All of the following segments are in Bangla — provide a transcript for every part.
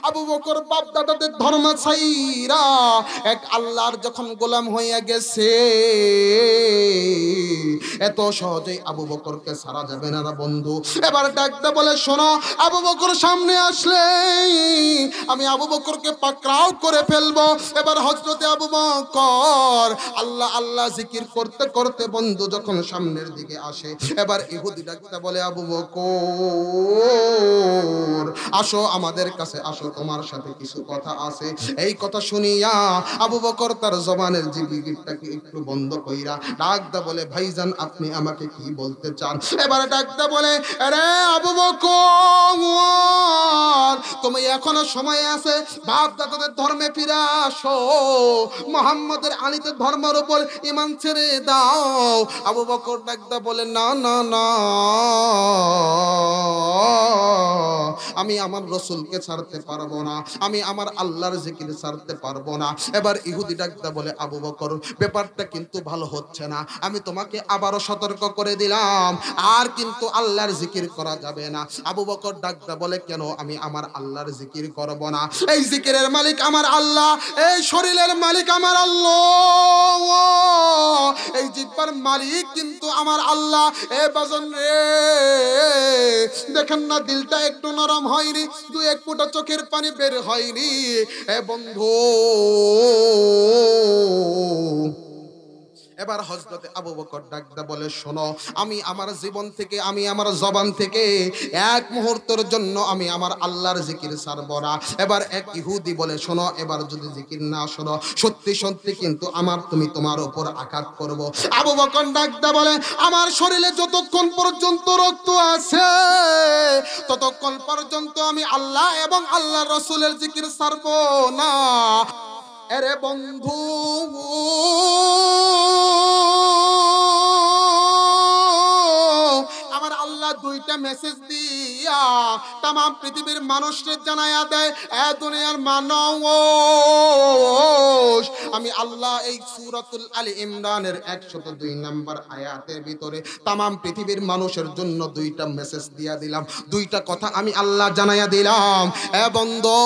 আবু বকর বাপ দাদাদের ধর্ম ছাইরা এক আল্লাহর যখন গোলাম হইয়া গেছে, এত সহজেই আবু বকরকে ছাড়া যাবে না রে বন্ধু। এবার ডাকতে বলে শোনো, আবু বকর সামনে আসলে আমি আবু বকরকে পাকড়াও করে ফেলবো। এবার হযরতে আবু বকর আল্লাহ আল্লাহ জিকির করতে করতে বন্ধু যখন সামনের দিকে আসে, এবার ইহুদি ডাকতে বলে আবু বকর আসো আমাদের কাছে আসো, তোমার সাথে কিছু কথা আছে। এই কথা শুনিয়া আবু বকর তার জবানের জিগিরটাকে একটু বন্ধ কইরা ডাকদা বলে ভাইজান আপনি আমাকে কি বলতে চান? এবারে ডাকদা বলে আরে আবু বকর তুমি এখনো সময় আছে, বাপ দাদাদের ধর্মে ফিরে আসো, মুহাম্মাদের আলীদের ধর্মের উপর ঈমান ছেড়ে দাও। আবু বকর ডাকদা বলে না না না, আমি আমার রাসূলকে ছাড়তে পারবো না, আমি আমার আল্লাহর জিকির ছাড়তে পারবো না। এবার ইহুদি ডাকদা বলে আবু বকর ব্যাপারটা কিন্তু ভালো হচ্ছে না, আমি তোমাকে আবারও সতর্ক করে দিলাম, আর কিন্তু আল্লাহর জিকির করা যাবে না। আবু বকর ডাকদা বলে কেন আমি আমার আল্লাহর জিকির করব না? এই জিকিরের মালিক আমার আল্লাহ, এই শরীরের মালিক আমার আল্লাহ, এই জিহ্বার মালিক কিন্তু আমার আল্লাহ। এ বাজন রে, দেখেন না দিলটা একটু নরম হয়নি, দুই এক ফোঁটা চোখের পানি বের হয়নি। এ বন্ধু এবার হযরতে আবু বকর ডাকদা বলে শোনো, আমি আমার জীবন থেকে আমি আমার জবান থেকে এক মুহূর্তের জন্য আমি আমার আল্লাহর জিকির ছাড়ব না। এবার এক ইহুদি বলে শোনো, এবার যদি জিকির না শোনো সত্যি সত্যি কিন্তু তুমি তোমার উপর আঘাত করব। আবু বকর ডাকদা বলে আমার শরীরে যতক্ষণ পর্যন্ত রক্ত আছে ততক্ষণ পর্যন্ত আমি আল্লাহ এবং আল্লাহর রাসূলের জিকির ছাড়ব না। আরে বন্ধু আমার আল্লাহ দুইটা মেসেজ দিয়া তাম পৃথিবীর মানুষকে জানায়া দেয়, এ দুনিয়ার মানুষ আমি আল্লাহ এই সূরাতুল আলী ইমরানের 102 নম্বর আয়াতের ভিতরে তাম পৃথিবীর মানুষের জন্য দুইটা মেসেজ দিয়া দিলাম, দুইটা কথা আমি আল্লাহ জানায়া দিলাম। এ বন্ধু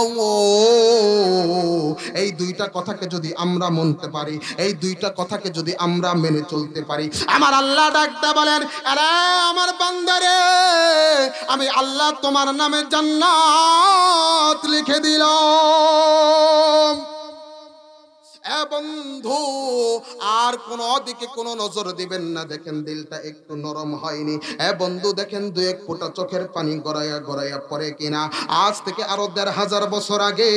এই দুইটা কথাকে যদি আমরা মানতে পারি, এই দুইটা কথাকে যদি আমরা মেনে চলতে পারি, আমার আল্লাহ ডাকতে বলেন আরে আমার বান্দারে আমি আল্লাহ তোমার নামে জান্নাত লিখে দিলাম। এ বন্ধু আর কোন দিকে কোন নজর দিবেন না, দেখেন দিলটা একটু নরম হয়নি। এ বন্ধু দেখেন দুই এক ফোঁটা চোখের পানি গড়াইয়া গড়াইয়া পড়ে কিনা। আজ থেকে আরো ১৫০০ বছর আগে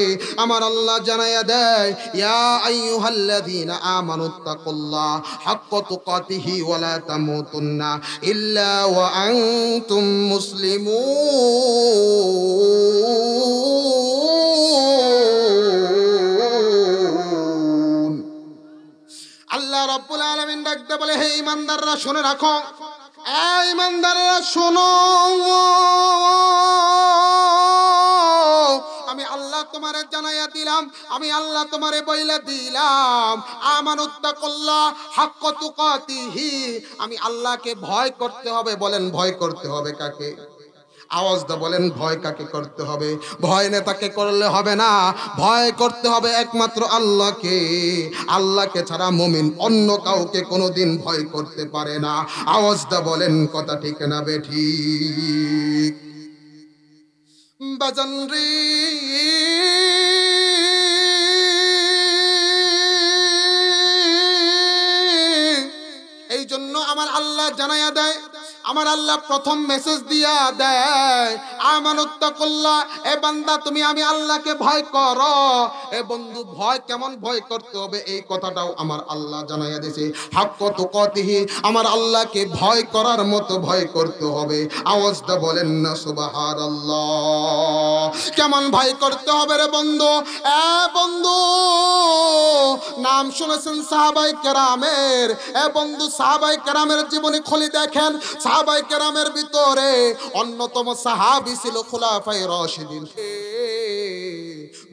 আমার আল্লাহ জানাইয়া দেয়, ইয়া আইয়ুহাল্লাযীনা আমানুত্তাকুল্লাহ হাক্কা তুকাতিহি ওয়া লা তামুতুন্না ইল্লা ওয়া আনতুম মুসলিমুন। আল্লাহ রাব্বুল আলামিন ডাকতে বলে হে ঈমানদাররা শুনে রাখো, এ ঈমানদাররা শোনো, আমি আল্লাহ তোমারে জানাইয়া দিলাম, আমি আল্লাহ তোমারে বইলা দিলাম আমানুত্তাকুল্লাহ হাক্কা তুকাতিহি, আমি আল্লাহকে ভয় করতে হবে। বলেন ভয় করতে হবে কাকে? আওয়াজ দা বলেন ভয় কাকে করতে হবে? ভয় নেতাকে করলে হবে না, ভয় করতে হবে একমাত্র আল্লাহকে। আল্লাহকে ছাড়া মুমিন অন্য কাউকে কোনোদিন ভয় করতে পারে না। আওয়াজ দা বলেন কথা ঠিক না বেঠিক? বাজান রে এই জন্য আমার আল্লাহ জানাইয়া দেয়, আমার আল্লাহ প্রথম মেসেজ দিয়া দেয় আমানুত্তাকুল্লাহ, এ বান্দা তুমি আমি আল্লাহকে ভয় করো। এ বন্ধু ভয় কেমন ভয় করতে হবে এই কথাটাও আমার আল্লাহ জানাইয়া দিয়েছে। হাক্কা তুকাতিহি, আমার আল্লাহকে ভয় করার মতো ভয় করতে হবে। আওয়াজটা বলেন না সুবহানাল্লাহ। কেমন ভয় করতে হবে রে বন্ধু? এ বন্ধু নাম শুনেছেন সাহাবায়ে কেরামের? এ বন্ধু সাহাবায়ে কেরামের জীবনী খুলে দেখেন, সাহাবায়ে কেরামের ভিতরে অন্যতম সাহাবী ছিল খুলাফায়ে রাশিদিন।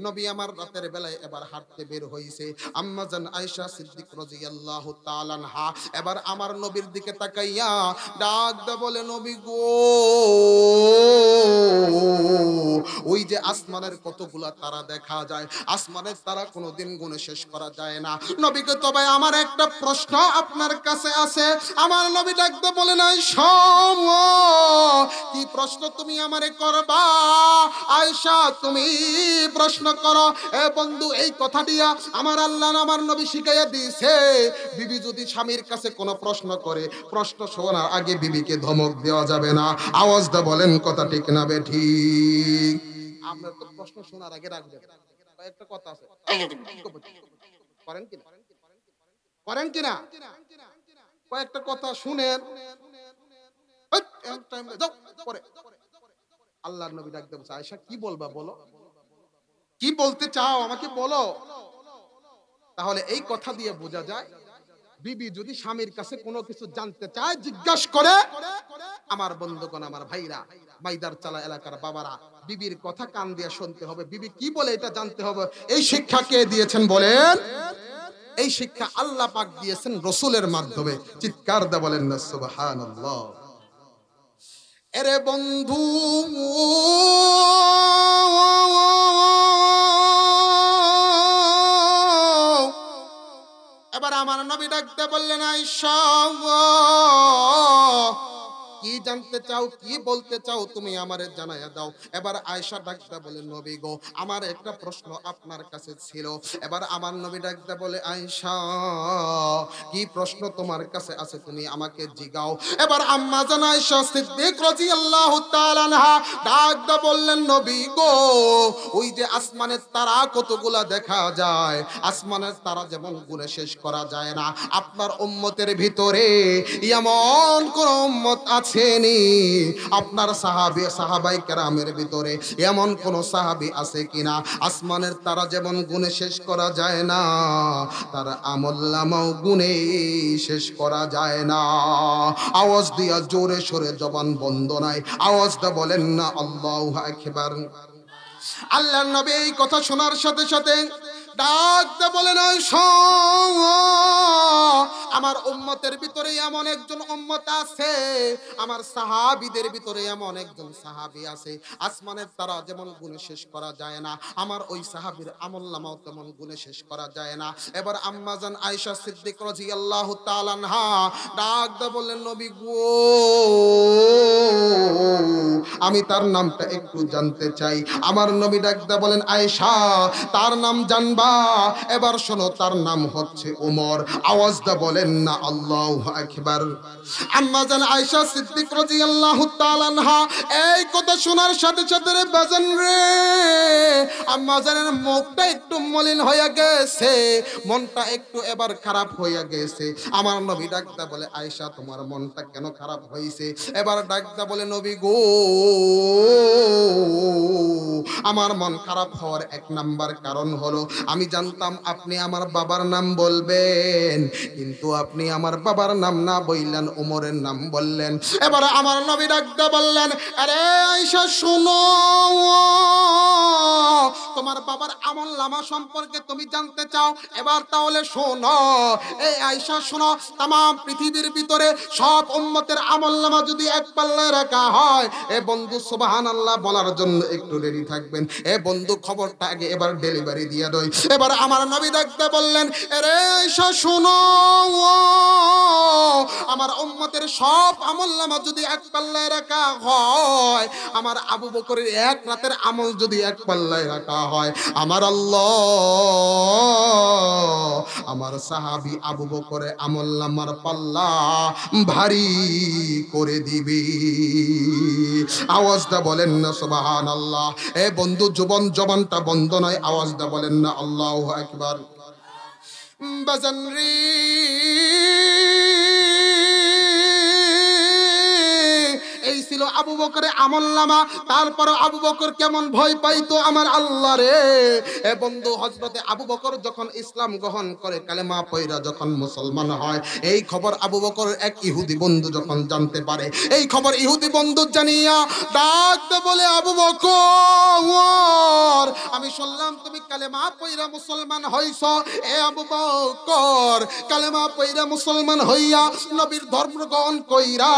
নবী আমার রাতের বেলায় এবার হাঁটতে বের হইছে। আম্মা জান আয়েশা সিদ্দিক রাদিয়াল্লাহু তাআলা আনহা এবার আমার নবীর দিকে তাকাইয়া ডাক দে বলে, নবী গো, ওই যে আসমানের কতগুলা তারা দেখা যায়, আসমানের তারা কোনোদিন গুণে শেষ করা যায় না। নবীকে, তবে আমার একটা প্রশ্ন আপনার কাছে আছে। আমার নবী ডাকতে বলে, নাই সম, কি প্রশ্ন তুমি আমারে করবা? আয়েশা তুমি প্রশ্ন করো। এ বন্ধু, এই কথা দিয়া আমার আল্লাহ আমার নবী শিখাইয়া দিয়েছে, বিবি যদি স্বামীর কাছে কোনো প্রশ্ন করে, প্রশ্ন শোনার আগে বিবিকে ধমক দেওয়া যাবে না। আওয়াজ দা বলেন কথা ঠিক না বে ঠিক? আপনার তো প্রশ্ন শোনার আগে রাখবেন। একটা কথা আছে, করেন কিনা? করেন কিনা? কয়েকটা কথা শুনেন, আল্লাহর নবী ডাক দেব, আয়েশা কি বলবা বলো, কি বলতে চাও আমাকে বলো। তাহলে এই কথা দিয়ে বোঝা যায়, বিবি যদি স্বামীর কাছে কোনো কিছু জানতে চায়, জিজ্ঞাসা করে। আমার বন্ধুগণ, আমার ভাইরা, মাইদার চালা এলাকার বাবারা, বিবির কথা কান দিয়ে শুনতে হবে, বিবি কি বলে এটা জানতে হবে। এই শিক্ষা কে দিয়েছেন বলেন? এই শিক্ষা আল্লাহ পাক দিয়েছেন রাসূলের মাধ্যমে। চিৎকার দিয়ে বলেন না সুবহানাল্লাহ। এরে বন্ধু, এবার আমার নবী ডাকতে বললেন, আয়েশা কি জানতে চাও, কি বলতে চাও, তুমি আমারে জানাইয়া দাও। এবার আয়েশা ডাকতে বলে, নবী গো, আমার একটা প্রশ্ন আপনার কাছে ছিল। এবার আমার নবী ডাকতে বলে, আয়েশা কি প্রশ্ন তোমার কাছে আছে, তুমি আমাকে জিগাও। এবার আম্মা জান আয়েশা সিদ্দিক রাদিয়াল্লাহু তাআলা আনহা ডাকতে বললেন, নবী গো, ওই যে আসমানের তারা কতগুলা দেখা যায়, আসমানের তারা যেমন গুণে শেষ করা যায় না, আপনার উম্মতের ভিতরে এমন কোন উম্মত আছেনি, আপনার সাহাবাই কেরামের ভিতরে এমন কোন সাহাবী আছে কিনা, আসমানের তারা যেমন গুণে শেষ করা যায় না, তার আমলনামাও গুণে শেষ করা যায় না। আওয়াজ দিয়া জোরে সোরে জবান বন্ধ নাই, আওয়াজ দা বলেন না আল্লাহু আকবার। আল্লাহর নবী এই কথা শোনার সাথে সাথে ডাক দে বলেন, আমার উম্মতের ভিতরে এমন একজন উম্মত আছে, আমার সাহাবীদের ভিতরে এমন একজন সাহাবী আছে, আসমানের তারা যেমন গুণে শেষ করা যায় না, আমার ওই সাহাবীর আমলনামাও তেমন গুণে শেষ করা যায় না। এবার আম্মা জান আয়েশা সিদ্দিক রাদিয়াল্লাহু তাআলা আনহা ডাক দে বললেন, নবী গো, আমি তার নামটা একটু জানতে চাই। আমার নবী ডাক দে বলেন, আয়েশা তার নাম জানবা? এবার শোনো, তার নাম হচ্ছে ওমর। আওয়াজ দা বলেন না আল্লাহু আকবার। আম্মা জান আয়েশা সিদ্দিক রাদিয়াল্লাহু তাআলা আনহা এই কথা শোনার সাথে সাথে রে বাজান রে, আম্মা জানের মুখটা একটু মলিন হয়ে গেছে, মনটা একটু এবার খারাপ হয়ে গেছে। আমার নবী ডাকদা বলে, আয়েশা তোমার মনটা কেন খারাপ হয়েছে? এবার ডাকদা বলে, নবী গো, আমার মন খারাপ হওয়ার এক নাম্বার কারণ হলো, আমি জানতাম আপনি আমার বাবার নাম বলবেন, কিন্তু আপনি আমার বাবার নাম না বললেন, ওমরের নাম বললেন। এবার আমার নবী ডাকদা বললেন, আরে আয়েশা শোনো, তোমার বাবার আমলনামা সম্পর্কে তুমি জানতে চাও? এবার তাহলে শোনো, এই আয়েশা শোনো, তাম পৃথিবীর ভিতরে সব উম্মতের আমলনামা যদি এক পাল্লায় রাখা হয়, এ বন্ধু সুবহানাল্লাহ বলার জন্য একটু রেডি থাকবেন। এ বন্ধু খবরটা আগে এবার ডেলিভারি দিয়ে দেয়। এবার আমার নবী ডাকতে বললেন, আরে আয়েশা শোনো, আমার উম্মতের সব আমলনামা যদি এক পাল্লায় রাখা হয়, আমার আবু বকরের এক রাতের আমল যদি এক পাল্লায় রাখা হয়, আমার আল্লাহ আমার সাহাবী আবু বকরের আমলনামার পাল্লা ভারী করে দিবে। আওয়াজটা বলেন না সুবহানাল্লাহ। এ বন্ধু, জবানটা বন্ধ নয়, আওয়াজটা বলেন না আল্লাহু আকবার। বাজান রে, এই ছিল আবু বকরের আমলনামা, তারপর আবু বকর কেমন ভয় পাইতো আমার আল্লাহ রে। এ বন্ধু, হযরতে আবু বকর যখন ইসলাম গ্রহণ করে, কালেমা পয়রা যখন মুসলমান হয়, এই খবর আবু বকর এক ইহুদি বন্ধু যখন জানতে পারে, এই খবর ইহুদি বন্ধু জানিয়া ডাকতে বলে, আবু বকর, আমি শুনলাম তুমি কালেমা পয়রা মুসলমান হইছ। এ আবু বকর, কালেমা পয়রা মুসলমান হইয়া নবীর ধর্ম গ্রহণ কইরা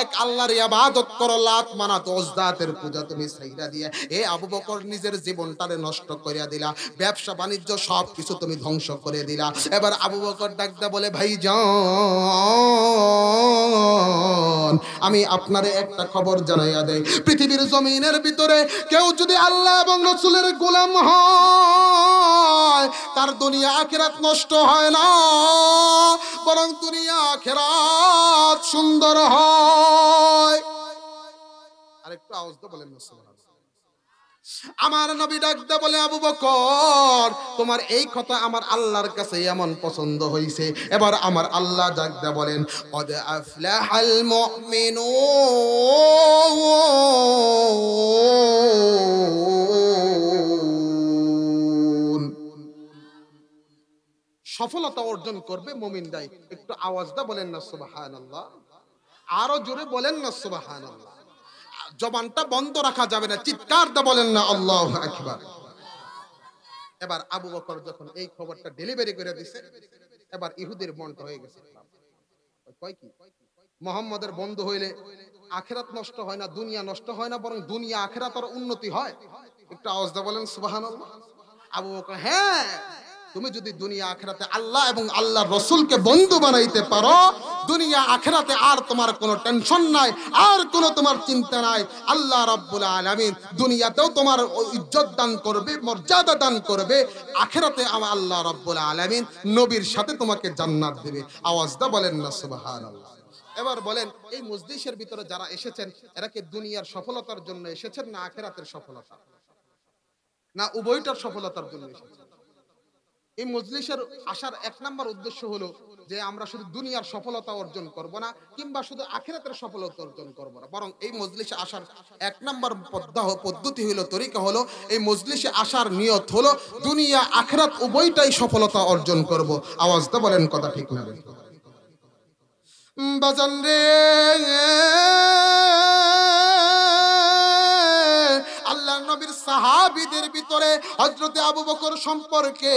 এক আল্লাহর ইবাদত করো, লাত মানাত ওজদাতের পূজা তুমি ছাইরা দিয়া এ আবু বকর নিজের জীবনটারে নষ্ট করিয়া দিলা, ব্যবসা বাণিজ্য সব কিছু তুমি ধ্বংস করে দিলা। এবার আবু বকর ডাকদা বলে, ভাইজান, আমি আপনারে একটা খবর জানাইয়া দেই, পৃথিবীর জমিনের ভিতরে কেউ যদি আল্লাহ এবং রাসূলের গোলাম হয়, তার দুনিয়া আখিরাত নষ্ট হয় না, বরং দুনিয়া আখিরাত সুন্দর হয়। আরেকটু আওয়াজ দিয়ে বলেন না সুবহানাল্লাহ। আমার নবী ডাকতে বলে, আবু বকর, তোমার এই কথা আমার আল্লাহর কাছে এমন পছন্দ হইছে। এবার আমার আল্লাহ ডাকতে বলেন, কদ আফলাহাল মুমিনুন, সফলতা অর্জন করবে মুমিনরাই। একটু আওয়াজ দিয়ে বলেন না সুবহানাল্লাহ, আরো জোরে বলেন না সুবহানাল্লাহ। জবানটা বন্ধ রাখা যাবে না, চিৎকার দিয়ে বলেন না আল্লাহু আকবার। এবার আবু বকর যখন এই খবরটা ডেলিভারি করে দিছে, এবার ইহুদির মনটা হয়ে গেছে। কয় কি, মুহাম্মাদের বন্ধু হইলে আখিরাত নষ্ট হয় না, দুনিয়া নষ্ট হয় না, বরং দুনিয়া আখিরাতের উন্নতি হয়। একটু আওয়াজ দিয়ে বলেন সুবহানাল্লাহ। আবু বকর, হ্যাঁ, তুমি যদি দুনিয়া আখিরাতে আল্লাহ এবং আল্লাহর রাসূলকে বন্ধু বানাইতে পারো, দুনিয়া আখিরাতে আর তোমার কোনো টেনশন নাই, আর কোনো তোমার চিন্তা নাই। আল্লাহ রাব্বুল আলামিন দুনিয়াতেও তোমার ইজ্জত দান করবে, মর্যাদা দান করবে, আখিরাতে আমার আল্লাহ রাব্বুল আলামিন নবীর সাথে তোমাকে জান্নাত দেবে। আওয়াজটা বলেন না সুবহানাল্লাহ। এবার বলেন, এই মজলিসের ভিতরে যারা এসেছেন, এরা কি দুনিয়ার সফলতার জন্য এসেছেন না আখিরাতের সফলতা, না উভয়টার সফলতার জন্য এসেছেন? এই মজলিসের আসার এক নাম্বার উদ্দেশ্য হলো যে আমরা শুধু দুনিয়ার সফলতা অর্জন করব না, কিংবা শুধু আখিরাতের সফলতা অর্জন করব না, বরং এই মজলিসে আসার এক নাম্বার পদ্ধতি হলো, তরিকা হলো, এই মজলিসে আসার নিয়ত হলো দুনিয়া আখিরাত উভয়টাই সফলতা অর্জন করব। আওয়াজটা বলেন, কথা ঠিক না বাজান রে? আল্লাহর নবীর সাহাবীদের ভিতরে হযরতে আবু বকর সম্পর্কে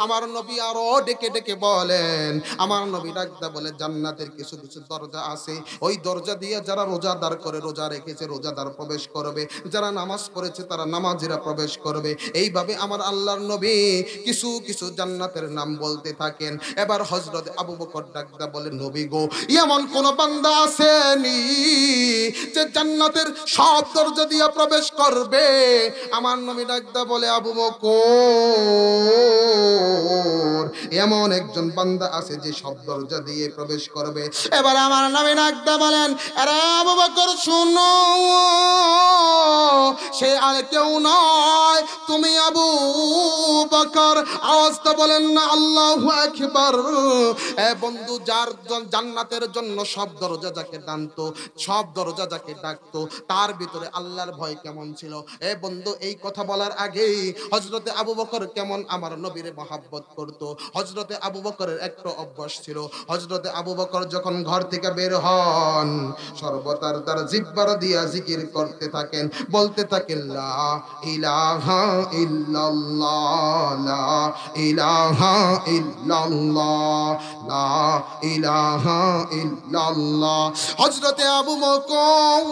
আমার নবী আরো ডেকে ডেকে বলেন। আমার নবী ডাকতে বলে, জান্নাতের কিছু কিছু দরজা আছে, ওই দরজা দিয়ে যারা রোজাদার করে, রোজা রেখেছে, রোজাদার প্রবেশ করবে, যারা নামাজ পড়েছে তারা নামাজিরা প্রবেশ করবে। এইভাবে আমার আল্লাহর নবী কিছু কিছু জান্নাতের নাম বলতে থাকেন। এবার হযরত আবু বকর ডাকতে বলে, নবী গো, এমন কোন বান্দা আসেনি যে জান্নাতের সব দরজা দিয়ে প্রবেশ করবে? আমার নবী ডাকতে বলে, আবু বকর, এমন একজন বান্দা আছে যে সব দরজা দিয়ে প্রবেশ করবে। এবার আমার নবী ডাকতে বলেন, আরে আবু বকর শুনো, সে আর কেউ নয়, তুমি আবু বকর। আওয়াজটা বলেন না আল্লাহু আকবার। এ বন্ধু, যার জান্নাতের জন্য সব দরজা যাকে টানতো, সব দরজা যাকে ডাকতো, তার ভিতরে আল্লাহর ভয় কেমন ছিল। এ বন্ধু, এই কথা বলার আগেই হযরতে আবু বকর কেমন আমার নবীরে মহব্বত করতো। হযরতে আবু বকরের একটা অভ্যাস ছিল, হযরতে আবু বকর যখন ঘর থেকে বের হন, সর্বদার তার জিহ্বার দিয়া জিকির করতে থাকেন, বলতে থাকেন, লা ইলাহা ইল্লাল্লাহ, লা ইলাহা ইল্লাল্লাহ, লা ইলাহা ইল্লাল্লাহ। হযরতে আবু বকর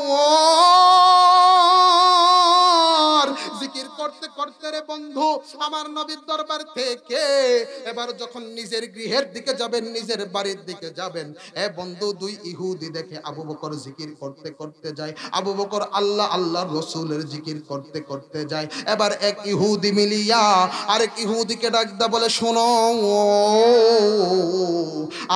জিকির করতে করতে রে বন্ধু আমার নবীর দরবার থেকে এবার যখন নিজের গৃহের দিকে যাবেন, নিজের বাড়ির দিকে যাবেন, এ বন্ধু, দুই ইহুদি দেখে আবু বকর জিকির করতে করতে যায়। আবু বকর আল্লাহ আল্লাহর রাসূলের জিকির করতে করতে যায়। এবার এক ইহুদি মিলিয়া আরেক ইহুদিকে ডাকদা বলে, শোনো,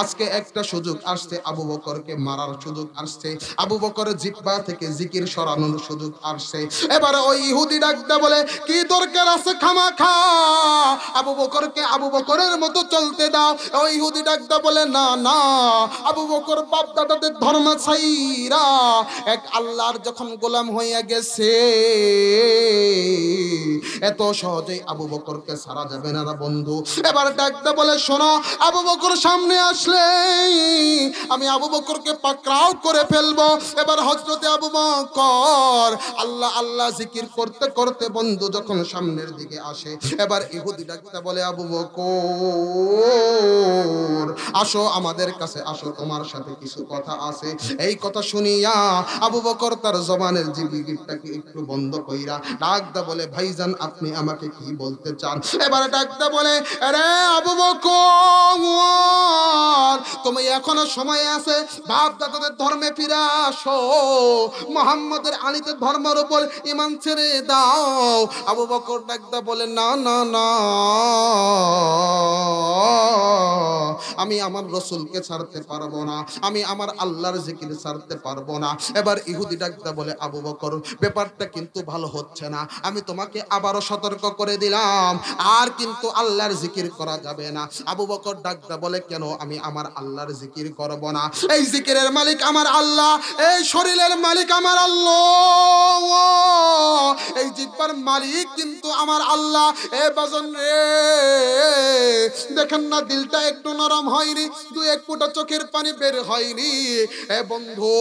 আজকে একটা সুযোগ আসছে, আবু বকরকে মারার সুযোগ আসছে, আবু বকরের জিহ্বা থেকে জিকির সরানোর সুযোগ আসছে। এবার ওই ইহুদি ডাকদা বলে, কি দরকার আছে খামাখা আবু বকরকে আবু বকরের মতো চলতে দাও। ওই ইহুদি ডাকতে বলে না না, আবু বকর বাপ দাদাদের ধর্ম ছাইরা এক আল্লাহর যখন গোলাম হইয়া গেছে, এত সহজেই আবু বকরকে ছাড়া যাবে না বন্ধু। এবার ডাকতে বলে শোনো, আবু বকর সামনে আসলে আমি আবু বকরকে পাকড়াও করে ফেলবো। এবার হযরতে আবু বকর আল্লাহ আল্লাহ জিকির করতে করতে বন্ধু যখন সামনের দিকে আসে, এবার ইহুদি ডাকতে বলে আবু বকর আসো আমাদের কাছে আসো, তোমার সাথে কিছু কথা আছে। এই কথা শুনিয়া আবু বকর তার জবানের জিগিরটাকে একটু বন্ধ কইরা ডাকতে বলে ভাইজান আপনি আমাকে কি বলতে চান? এবার ডাকতে বলে আরে আবু বকর তুমি এখনো সময় আছে, বাপ দাদাদের ধর্মে ফিরে আসো, মুহাম্মাদের আলীতে ধর্মের উপর ঈমান ছেড়ে দাও। আবু বকর ডাকতে বলে না না না, আমি আমার রাসূলকে ছাড়তে পারবো না, আমি আমার আল্লাহর জিকির ছাড়তে পারবো না। এবার ইহুদি ডাকতে বলে আবু বকর ব্যাপারটা কিন্তু ভালো হচ্ছে না, আমি তোমাকে আবারও সতর্ক করে দিলাম, আর কিন্তু আল্লাহর জিকির করা যাবে না। আবু বকর ডাকতে বলে কেন আমি আমার আল্লাহর জিকির করব না? এই জিকিরের মালিক আমার আল্লাহ, এই শরীরের মালিক আমার আল্লাহ, এই জিহ্বার মালিক কিন্তু আমার আল্লাহ। এ বাজন রে দেখেন না দিলটা একটু নরম হয়নি, দুই এক ফোঁটা চোখের পানি বের হয়নি। এ বন্ধু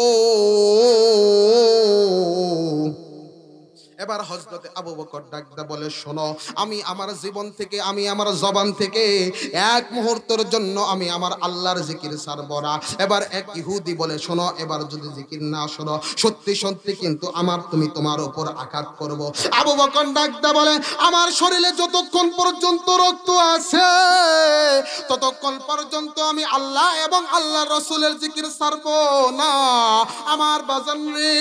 এবার হযরতে আবু বকর ডাকতে বলে শোনো, আমি আমার জীবন থেকে আমি আমার জবান থেকে এক মুহূর্তের জন্য আমি আমার আল্লাহর জিকির ছাড়ব না। এবার এক ইহুদি বলে শোনো, এবার যদি জিকির না শোনো সত্যি সত্যি কিন্তু তুমি তোমার উপর আঘাত করব। আবু বকর ডাকতে বলে আমার শরীরে যতক্ষণ পর্যন্ত রক্ত আছে ততক্ষণ পর্যন্ত আমি আল্লাহ এবং আল্লাহর রাসূলের জিকির ছাড়ব না। আমার বাজান রে,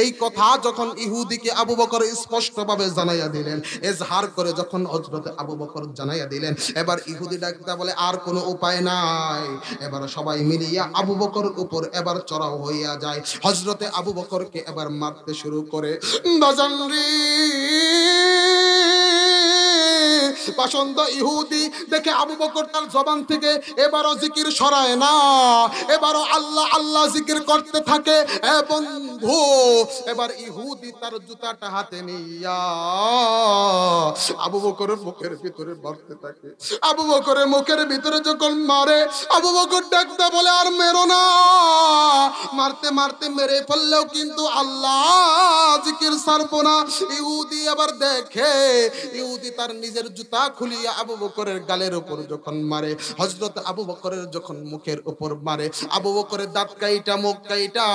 এই কথা যখন ইহুদিকে আবু বকর স্পষ্টভাবে জানাইয়া দিলেন, এজহার করে যখন হযরতে আবু বকর জানাইয়া দিলেন, এবার ইহুদি ডাকতে বলে আর কোনো উপায় নাই। এবার সবাই মিলিয়া আবু বকর উপর এবার চড়াও হইয়া যায়, হযরতে আবু বকরকে এবার মারতে শুরু করে। বাজান রে, পাষণ্ড ইহুদি দেখে আবু বকর তার জবান থেকে এবারও জিকির সরায় না, এবারও আল্লাহ আল্লাহ জিকির করতে থাকে। এ বন্ধু এবার ইহুদি তার জুতাটা হাতে নিয়া আবু বকরের মুখের ভিতরে মারতে থাকে। আবু বকরের মুখের ভিতরে যখন মারে, আবু বকর ডাকতে বলে আর মেরো না, মারতে মারতে মেরে ফেললেও কিন্তু আল্লাহ জিকির ছাড়বো না। ইহুদি আবার দেখে, ইহুদি তার নিজের জুতা খুলিয়া আবু বকরের গালের উপর যখন মারে, হযরত আবু বকরের যখন মুখের উপর মারে, আবু বকরের দাঁত কাইটা মুখ কাইটা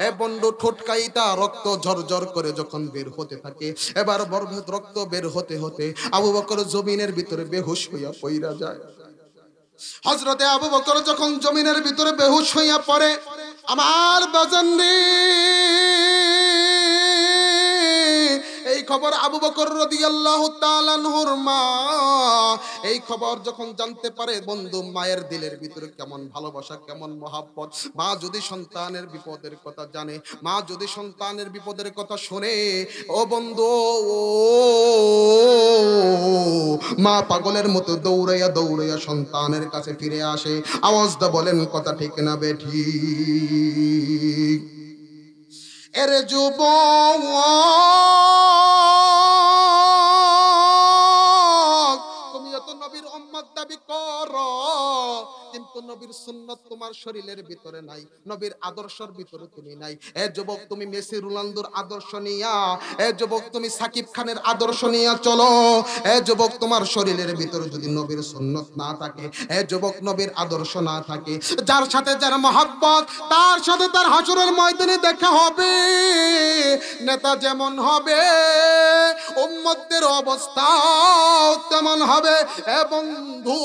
এ বন্ধু ঠোঁট কাইটা রক্ত ঝরঝর করে যখন বের হতে থাকে, এবার বরভেদ রক্ত বের হতে হতে আবু বকর জমিনের ভিতরে বেহুশ হইয়া পইরা যায়। হযরতে আবু বকর যখন জমিনের ভিতরে বেহুশ হইয়া পড়ে, আমার বাজান রে, এই খবর আবু বকর রাদিয়াল্লাহু তাআলা আনহুর মা এই খবর যখন জানতে পারে, বন্ধু মায়ের দিলের ভিতরে কেমন ভালোবাসা, কেমন মহাব্বত। মা যদি সন্তানের বিপদের কথা জানে, মা যদি সন্তানের বিপদের কথা শুনে, ও বন্ধু মা পাগলের মতো দৌড়াইয়া দৌড়াইয়া সন্তানের কাছে ফিরে আসে। আওয়াজটা বলেন কথা ঠিক না বেঠিক? এরে যুবক, তুমি এত নবীর উম্মত দাবি করো, কিন্তু নবীর সুন্নাত তোমার শরীরের ভিতরে নাই, নবীর আদর্শের ভিতরে তুমি নাই। এ যুবক, তুমি মেসি রোনালদোর আদর্শ নিয়া, এ যুবক তুমি সাকিব খানের আদর্শ নিয়া চলো। এ যুবক, তোমার শরীরের ভিতরে যদি নবীর সুন্নাত না থাকে, এ যুবক নবীর আদর্শ না থাকে, যার সাথে যার মহব্বত, তার সাথে তার হাসরের ময়দানে দেখা হবে। নেতা যেমন হবে উম্মতদের অবস্থা তেমন হবে। এ বন্ধু,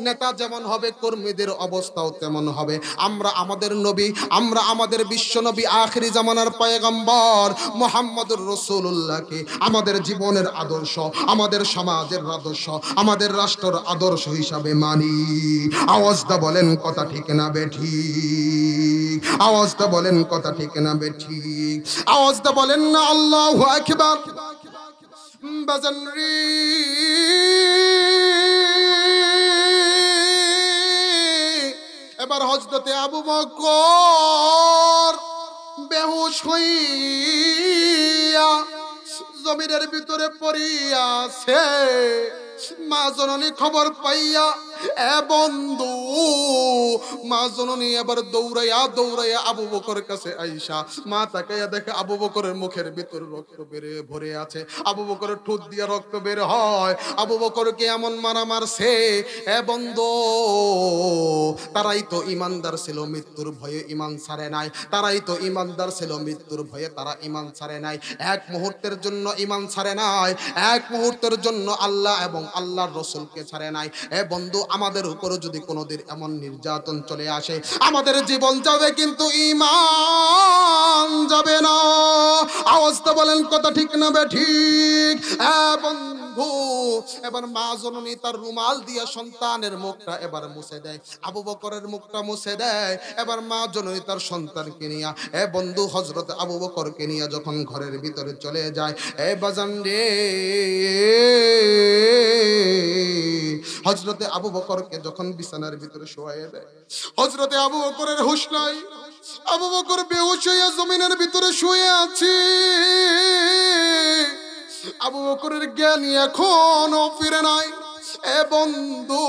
নেতা যেমন হবে কর্মীদের নবীদের অবস্থাও তেমন হবে। আমরা আমাদের নবী, আমরা আমাদের বিশ্ব নবী আখিরি জামানার পয়গম্বর মুহাম্মদুর রাসূলুল্লাহকে আমাদের জীবনের আদর্শ, আমাদের সমাজের আদর্শ, আমাদের রাষ্ট্রের আদর্শ হিসাবে মানি। আওয়াজটা বলেন কথা ঠিক না বেঠিক? আওয়াজটা বলেন কথা ঠিক না বেঠিক? আওয়াজটা বলেন না আল্লাহু আকবার। বাজান রে, এবার হযরতে আবু বকর বেহুশ হইয়া জমিনের ভিতরে পড়িয়াছে। মা জননী খবর পাইয়া, এ বন্ধু, মা জননী এবার দৌড়াইয়া দৌড়াইয়া আবু বকরের কাছে আইসা মা তাকাইয়া দেখে আবু বকরের মুখের ভিতর রক্ত বেরে ভরে আছে। আবু বকরের ঠোঁট দিয়া রক্ত বের হয়। আবু বকরকে এমন মারা মারছে, এ বন্ধু, তারাই তো ইমানদার ছিল, মৃত্যুর ভয়ে ইমান ছাড়ে নাই। তারাই তো ইমানদার ছিল, মৃত্যুর ভয়ে তারা ইমান ছাড়ে নাই। এক মুহূর্তের জন্য ইমান ছাড়ে নাই, এক মুহূর্তের জন্য আল্লাহ এবং আল্লাহর রাসূলকে ছাড়ে নাই। এ বন্ধু, আমাদের উপরে যদি কোনোদিন এমন নির্যাতন চলে আসে, আমাদের জীবন যাবে কিন্তু ঈমান যাবে না। আওয়াজটা বলেন কথা ঠিক না বেঠিক? এ বন্ধু, এবার মা জননী তার রুমাল দিয়ে সন্তানের মুখটা এবার মুছে দেয়। আবু বকরের মুখটা মুছে দেয়। এবার মা জননী তার সন্তানকে নিয়ে, এ বন্ধু, হযরত আবু বকরকে নিয়ে যখন ঘরের ভিতরে চলে যায়, এ বাজান রে, হযরতে আবু বকরকে যখন বিছানার ভিতরে শোয়ায়ে দেয়, হযরতে আবু বকরের হুঁশ নাই। আবু বকর বেহুশ হইয়া জমিনের ভিতরে শুয়ে আছে। আবু বকরের জ্ঞান এখনো ফিরে নাই। এ বন্ধু,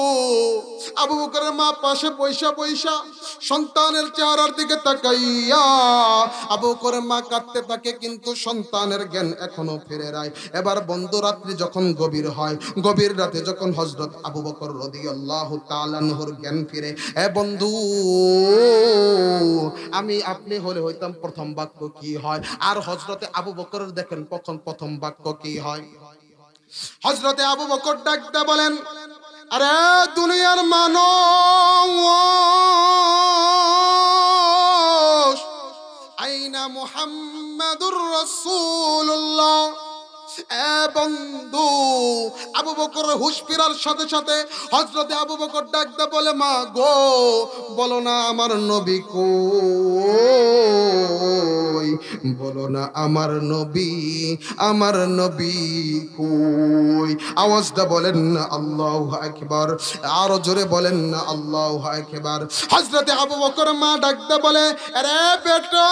আবু বকরের মা পাশে পয়সা পয়সা সন্তানের চেহারার দিকে তাকাইয়া আবু বকরের মা কাঁদতে থাকে, কিন্তু সন্তানের জ্ঞান এখনো ফিরে নাই। এবার বন্ধু, রাত্রি যখন গভীর হয়, গভীর রাতে যখন হযরত আবু বকর রাদিয়াল্লাহু তাআলা আনহুর জ্ঞান ফিরে, এ বন্ধু, আমি আপনি হলে হইতাম প্রথম বাক্য কি হয়? আর হযরতে আবু বকরের দেখেন প্রথম বাক্য কি হয়? হযরতে আবু বকর ডাকতে বলেন, আরে দুনিয়ার মানুষ, আইনা মুহাম্মাদুর রাসূলুল্লাহ। এ বন্ধু, আবু বকর হুঁশ ফেরার সাথে সাথে হযরতে আবু বকর ডাকতে বলে, মা গো, বলো না আমার নবী কই? বলো না আমার নবী, আমার নবী কই? আওয়াজটা বলেন না আল্লাহু আকবার। আরো জোরে বলেন না আল্লাহু আকবার। হযরতে আবু বকর মা ডাকতে বলে, আরে বেটা,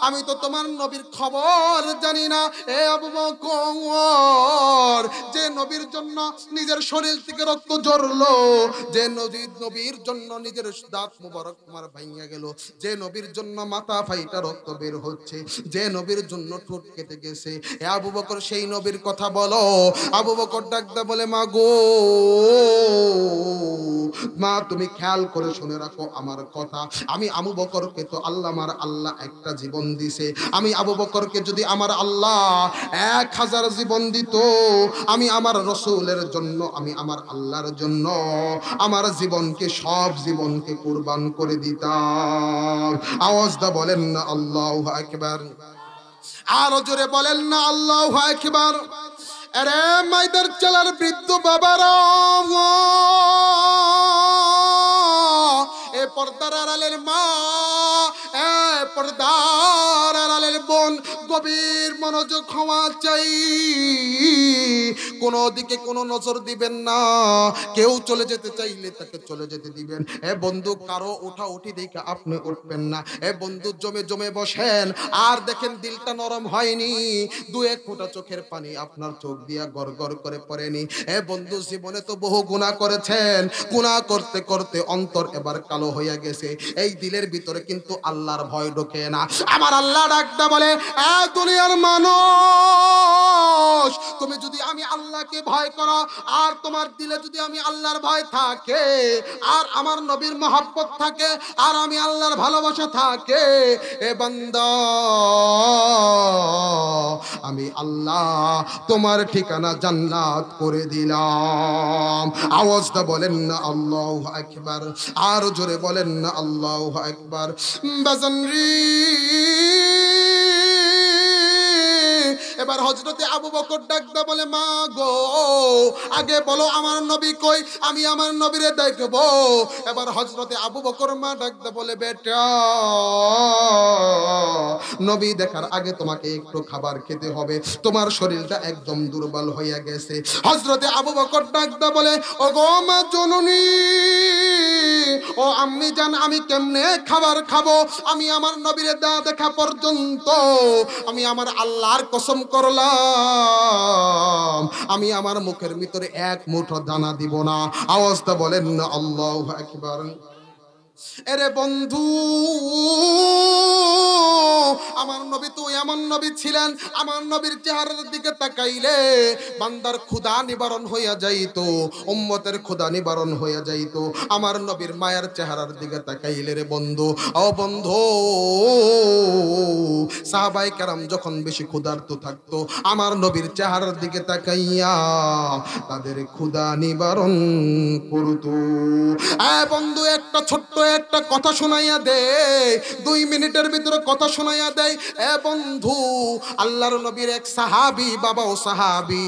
আমি তো তোমার নবীর খবর জানি না। এ আবু বকর, যে নবীর জন্য নিজের শরীর থেকে রক্ত ঝরলো, যে নবীর জন্য নিজের দাঁত মুবারক তোমার ভাঙিয়া গেল, যে নবীর জন্য মাথা ফাইটা রক্ত বের হচ্ছে, যে নবীর জন্য ঠোঁট কেটে গেছে, এ আবু বকর সেই নবীর কথা বলো। আবু বকর ডাকতে বলে, মা গো, মা তুমি খেয়াল করে শুনে রাখো আমার কথা। আমি আবু বকরকে তো আল্লাহ একটা জীবন দিছে। আমি আবু বকরকে যদি আমার আল্লাহ 1000 জীবন দিত, আমি আমার রাসূলের জন্য, আমি আমার আল্লাহর জন্য আমার জীবনকে, সব জীবনকে কুরবান করে দিতাম। আওয়াজটা বলেন না আল্লাহু আকবার। আরো জোরে বলেন না আল্লাহু আকবার। আরে মাইদার চালার বৃদ্ধ বাবারা, এ পর্দার আড়ালের মা, এ পর্দার আড়ালের বোন, গভীর মনোযোগ হওয়া চাই। কোন দিকে কোনো নজর দিবেন না। কেউ চলে যেতে চাইলে তাকে চলে যেতে দিবেন। এ বন্ধু, কারো ওঠা উঠি দেখে আপনি উঠবেন না। এ বন্ধু, জমে জমে বসেন আর দেখেন দিলটা নরম হয়নি, 2-1 ফোঁটা চোখের পানি আপনার চোখ দিয়া গড় গড় করে পড়েনি। এ বন্ধু, জীবনে তো বহু গুনাহ করেছেন, গুনাহ করতে করতে অন্তর এবার কালো হয়ে গেছে। এই দিলের ভিতরে কিন্তু আল্লাহর ভয় ঢোকে না। আমার আল্লাহ ডাকতে বলে, এ দুনিয়ার মানুষ, তুমি যদি আমি আল্লাহকে ভয় করো, আর তোমার দিলে যদি আমি আল্লাহর ভয় থাকে, আর আমার নবীর মহব্বত থাকে, আর আমি আল্লাহর ভালোবাসা থাকে, এ বান্দা আমি আল্লাহ তোমার ঠিকানা জান্নাত করে দিলাম। আওয়াজটা বলেন না আল্লাহু আকবার, আর জোরে বলেন না আল্লাহু আকবার। বাজানরি এবার হযরতে আবু বকর ডাকদা বলে, মা গো আগে বলো আমার নবী কই, আমি আমার নবীরে দেখবো। এবার হযরতে আবু বকর মা ডাকদা বলে, বেটা নবী দেখার আগে তোমাকে একটু খাবার খেতে হবে, তোমার শরীরটা একদম দুর্বল হয়ে গেছে। হযরতে আবু বকর ডাকদা বলে, ও গো মা জননী, ও আম্মি জান, আমি কেমনে খাবার খাবো? আমি আমার নবীরে দেখা পর্যন্ত আমি আমার আল্লাহর কসম করলাম আমি আমার মুখের ভিতরে এক মুঠো দানা দিব না। আওয়াজটা বলেন না আল্লাহু আকবার। এরে বন্ধু, আমার নবী তো এমন নবী ছিলেন, আমার নবীর চেহারার দিকে তাকাইলে বান্দার ক্ষুধা নিবারণ হইয়া যাইতো, উম্মতের ক্ষুধা নিবারণ হইয়া যাইতো। আমার নবীর মায়ের চেহারার দিকে তাকাইলে রে বন্ধু, ও বন্ধু, সাহাবায়ে কেরাম যখন বেশি ক্ষুধার্ত থাকতো, আমার নবীর চেহারার দিকে তাকাইয়া তাদের ক্ষুধা নিবারণ করতো। বন্ধু একটা ছোট্ট একটা কথা শোনাইয়া দে, 2 মিনিটের ভিতরে কথা শোনাইয়া দেয়। বন্ধু, আল্লাহর নবীর এক সাহাবী, বাবাও সাহাবী,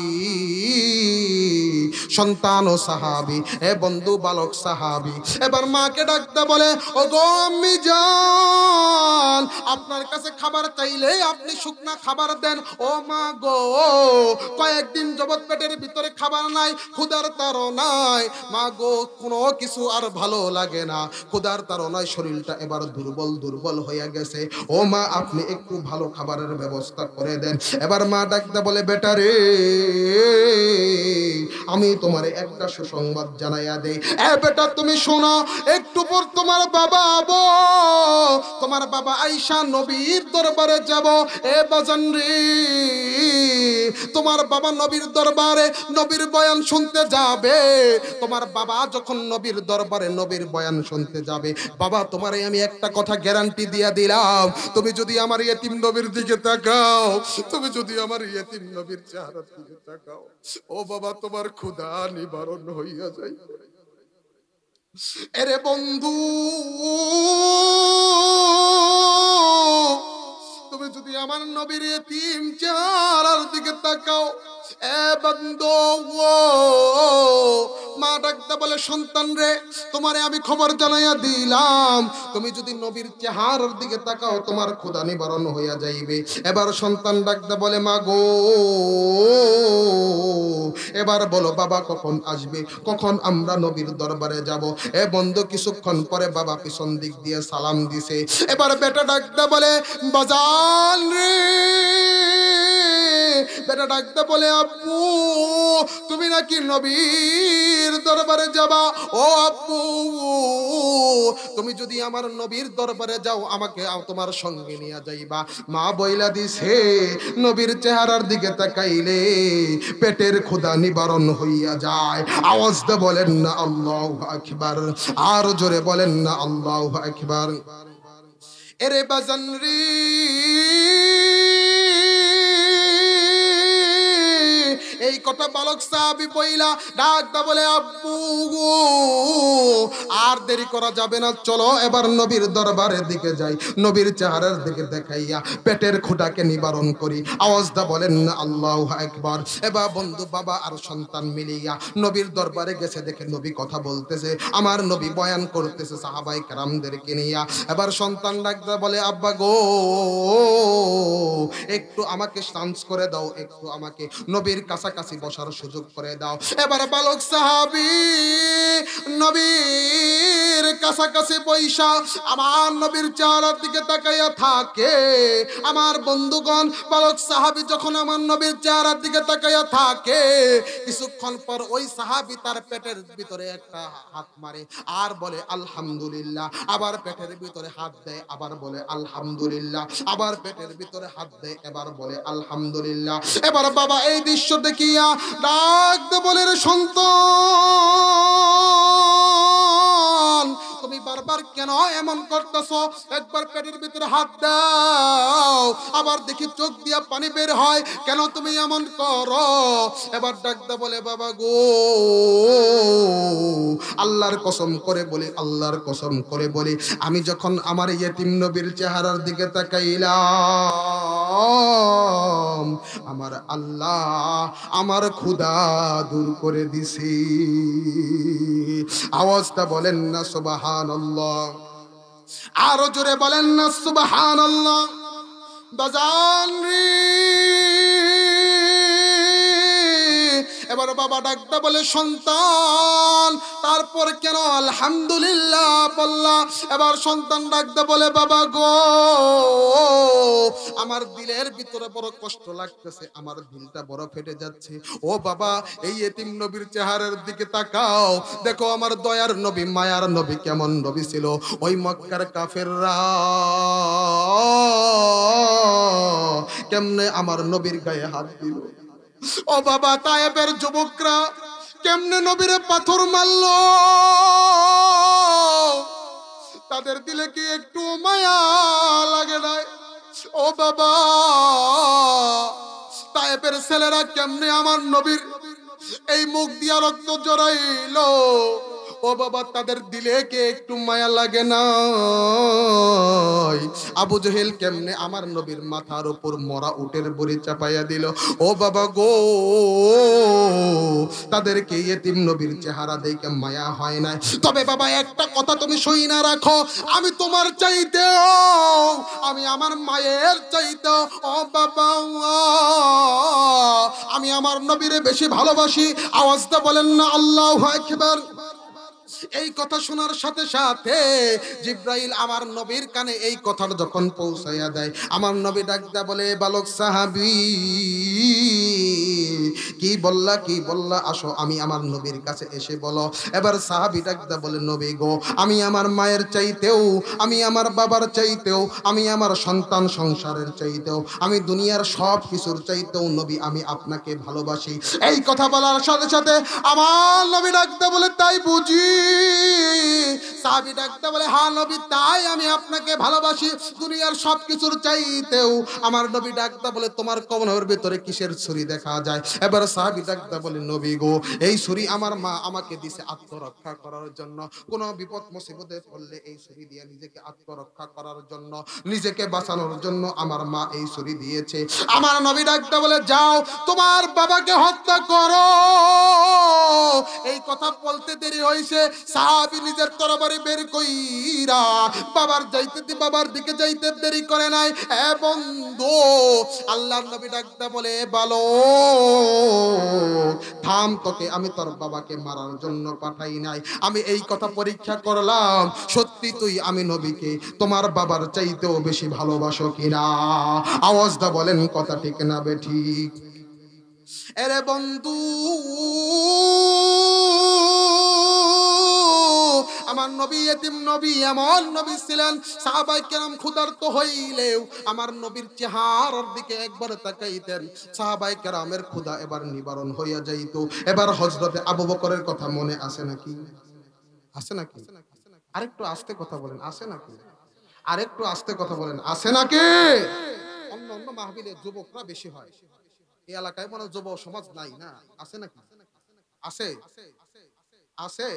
সন্তানও সাহাবী, বন্ধু বালক সাহাবী। এবার মাকে ডাকতে বলে, ও গো আম্মি জান, আপনার কাছে খাবার চাইলে আপনি শুকনা খাবার দেন। ও মা গো, কয়েকদিন যাবত পেটের ভিতরে খাবার নাই, ক্ষুধার তাড়নায় মা গো কোনো কিছু আর ভালো লাগে না, ক্ষুধার তাড়নায় শরীরটা এবার দুর্বল দুর্বল হয়ে গেছে। ও মা, আপনি একটু ভালো খাবারের ব্যবস্থা করে দেন। এবার মা ডাকতে বলে, বেটা রে, আমি তোমার একটা সুসংবাদ জানাইয়া দেই। বেটা তুমি শোনো, একটু পর তোমার বাবা আবো, তোমার বাবা আয়েশা নবীর দরবারে যাব। বাজান রে, তোমার বাবা নবীর দরবারে নবীর বয়ান শুনতে যাবে। তোমার বাবা যখন নবীর দরবারে নবীর বয়ান শুনতে যাবে, বাবা তোমারে আমি একটা কথা গ্যারান্টি দিয়া দিলাম, তুমি যদি আমার ইয়েতিম নবীর দিকে তাকাও, তুমি যদি আমার ইয়েতিম নবীর চেহারার দিকে তাকাও, ও বাবা তোমার ক্ষুধা নিবারণ হইয়া যায়। এরে বন্ধু, তুমি যদি আমার নবীর ইয়েতিম চেহারার দিকে তাকাও, বন্ধু, মা ডাকতে বলে, সন্তান রে, তোমারে আমি খবর জানাইয়া দিলাম, তুমি যদি নবীর চেহারার দিকে তাকাও তোমার ক্ষুধা নিবারণ হইয়া যাইবে। এবার সন্তান ডাকতে বলে, মা গো, এবার বলো বাবা কখন আসবে, কখন আমরা নবীর দরবারে যাব। বন্ধু, কিছুক্ষণ পরে বাবা পিছন দিক দিয়ে সালাম দিছে। এবার বেটা ডাকতে বলে, বাজান রে, বেটা ডাকতে বলে, আব্বু তুমি নাকি নবীর দরবারে যাবা? ও আব্বু, তুমি যদি আমার নবীর দরবারে যাও আমাকে তোমার সঙ্গে নিয়ে যাইবা। মা বইলা দিছে, নবীর চেহারার দিকে তাকাইলে পেটের ক্ষুধা নিবারণ হইয়া যায়। আওয়াজ দিয়ে বলেন না আল্লাহু আকবার, আর জোরে বলেন না আল্লাহু আকবার। এরে বাজান রে, এই কথা বালক সাহাবী বইলা ডাকটা বলে, আব্বু আর দেরি করা যাবে না, চলো এবার নবীর দরবারের দিকে যাই, নবীর চেহারার দিকে দেখাইয়া পেটের ক্ষুধাকে নিবারণ করি। আওয়াজটা বলেন না আল্লাহু আকবার। এবার বন্ধু, বাবা আর সন্তান মিলিয়া নবীর দরবারে গেছে, দেখে নবী কথা বলতেছে, আমার নবী বয়ান করতেছে সাহাবায়ে কেরামদেরকে নিয়া। এবার সন্তান ডাকতে বলে, আব্বা গো, একটু আমাকে চান্স করে দাও, একটু আমাকে নবীর কাছাকাছি বসার সুযোগ করে দাও। এবার বালক সাহাবী নবীর কাছাকাছি বৈশা আমার নবীর চেহারার দিকে তাকাইয়া থাকে। আমার বন্ধুগণ, বালক সাহাবী যখন আমার নবীর চেহারার দিকে তাকাইয়া থাকে, কিছুক্ষণ পর ওই সাহাবী তার পেটের ভিতরে একটা হাত মারে আর বলে আলহামদুলিল্লাহ, আবার পেটের ভিতরে হাত দেয়, আবার বলে আলহামদুলিল্লাহ, আবার পেটের ভিতরে হাত দেয়, এবার বলে আলহামদুলিল্লাহ। এবার বাবা এই দৃশ্য দেখি দিয়া ডাক দে বলে, রে সন্তান তুমি বারবার কেন এমন করতেছো? একবার পেটের ভিতরে হাত দাও, আবার দেখি চোখ দিয়া পানি বের হয়, কেন তুমি এমন করো? এবার ডাক দে বলে, বাবা গো, আল্লাহর কসম করে বলি, আল্লাহর কসম করে বলি, আমি যখন আমার ইয়েতিম নবীর চেহারার দিকে তাকাইলাম, আমার আল্লাহ আমার ক্ষুধা দূর করে দিছি। আওয়াজটা বলেন না সুবহানাল্লাহ, আরো জোরে বলেন না সুবহানাল্লাহ। বাজান রে, এবার বাবা ডাকতে বলে, সন্তান তারপর কেন আলহামদুলিল্লাহ বললা? এবার সন্তান ডাকতে বলে, বাবা গো, আমার দিলের ভিতরে বড় কষ্ট লাগতেছে, আমার দিলটা বড় ফেটে যাচ্ছে। ও বাবা, এই এতিম নবীর চেহারার দিকে তাকাও, দেখো আমার দয়ার নবী, মায়ার নবী কেমন নবী ছিল। ওই মক্কার কাফেররা কেমনে আমার নবীর গায়ে হাত দিল। ও বাবা, তায়েফের যুবকরা কেমনে নবীরে পাথর মারলো, তাদের দিলে কি একটু মায়া লাগে নাই? ও বাবা, তায়েফের ছেলেরা কেমনে আমার নবীর এই মুখ দিয়া রক্ত জড়াইলো, ও বাবা, তাদের দিলে কে একটু মায়া লাগে না? আবু জেহেল কেমনে আমার নবীর মাথার উপর মরা উটের বড়ি চাপাইয়া দিল। ও বাবা গো, তাদেরকে এতিম নবীর চেহারা দেখে মায়া হয় না। তবে বাবা একটা কথা তুমি সই না রাখো, আমি তোমার চাইতেও, আমি আমার মায়ের চাইতেও, ও বাবা, আমি আমার নবীরে বেশি ভালোবাসি। আওয়াজটা বলেন না আল্লাহু আকবার। এই কথা শোনার সাথে সাথে জিব্রাইল আমার নবীর কানে এই কথাটা যখন পৌঁছাইয়া দেয়, আমার নবী ডাকদা বলে, বালক সাহাবী কি বললা, কি বললা, আসো আমি আমার নবীর কাছে এসে বলো। এবার সাহাবী ডাকদা বলে, নবী গো, আমি আমার মায়ের চাইতেও, আমি আমার বাবার চাইতেও, আমি আমার সন্তান সংসারের চাইতেও, আমি দুনিয়ার সব কিছুর চাইতেও নবী আমি আপনাকে ভালোবাসি। এই কথা বলার সাথে সাথে আমার নবী ডাকদা বলে, তাই বুঝি? সাহাবী ডাকতে বলে, হ্যাঁ নবী, তাই আমি আপনাকে ভালোবাসি দুনিয়ার সব কিছুর চাইতেও। আমার নবী ডাকতে বলে, তোমার কবরের ভিতরে কিসের ছুরি দেখা যায়? এবার সাহাবী ডাকতে বলে, নবী গো, এই ছুরি আমার মা আমাকে দিছে আত্মরক্ষা করার জন্য। কোনো বিপদ মুসিবতে পড়লে এই ছুরি দিয়ে নিজেকে আত্মরক্ষা করার জন্য, নিজেকে বাঁচানোর জন্য আমার মা এই ছুরি দিয়েছে। আমার নবী ডাকতে বলে, যাও তোমার বাবাকে হত্যা করো। এই কথা বলতে দেরি হয়েছে, সাহাবী নিজের তরবারি বের কইরা বাবার দিকে যাইতে দেরি করে নাই। এ বন্ধু, আল্লাহর নবী ডাকতে বলে, বলো থাম, তোকে আমি তোর বাবাকে মারার জন্য পাঠাই নাই, আমি এই কথা পরীক্ষা করলাম সত্যি তুই আমি নবীকে তোমার বাবার চাইতেও বেশি ভালোবাসো কিনা। আওয়াজটা বলেন কথা ঠিক না বেঠিক? এরে বন্ধু, আমার নবী এতিম নবী, এমন নবী ছিলেন, সাহাবায়ে কেরাম ক্ষুধার্ত হইলেও আমার নবীর চেহারার দিকে একবার তাকাইতেন, সাহাবায়ে কেরামের ক্ষুধা এবার নিবারণ হইয়া যাইত। এবার হযরতে আবু বকরের কথা মনে আছে নাকি? আছে নাকি? আরেকটু আস্তে কথা বলেন, আছে নাকি? আরেকটু আস্তে কথা বলেন, আছে নাকি? অন্য অন্য মাহফিলে যুবকরা বেশি হয়, এই এলাকায় মনে যুব সমাজ নাই না? আছে নাকি? আছে? আছে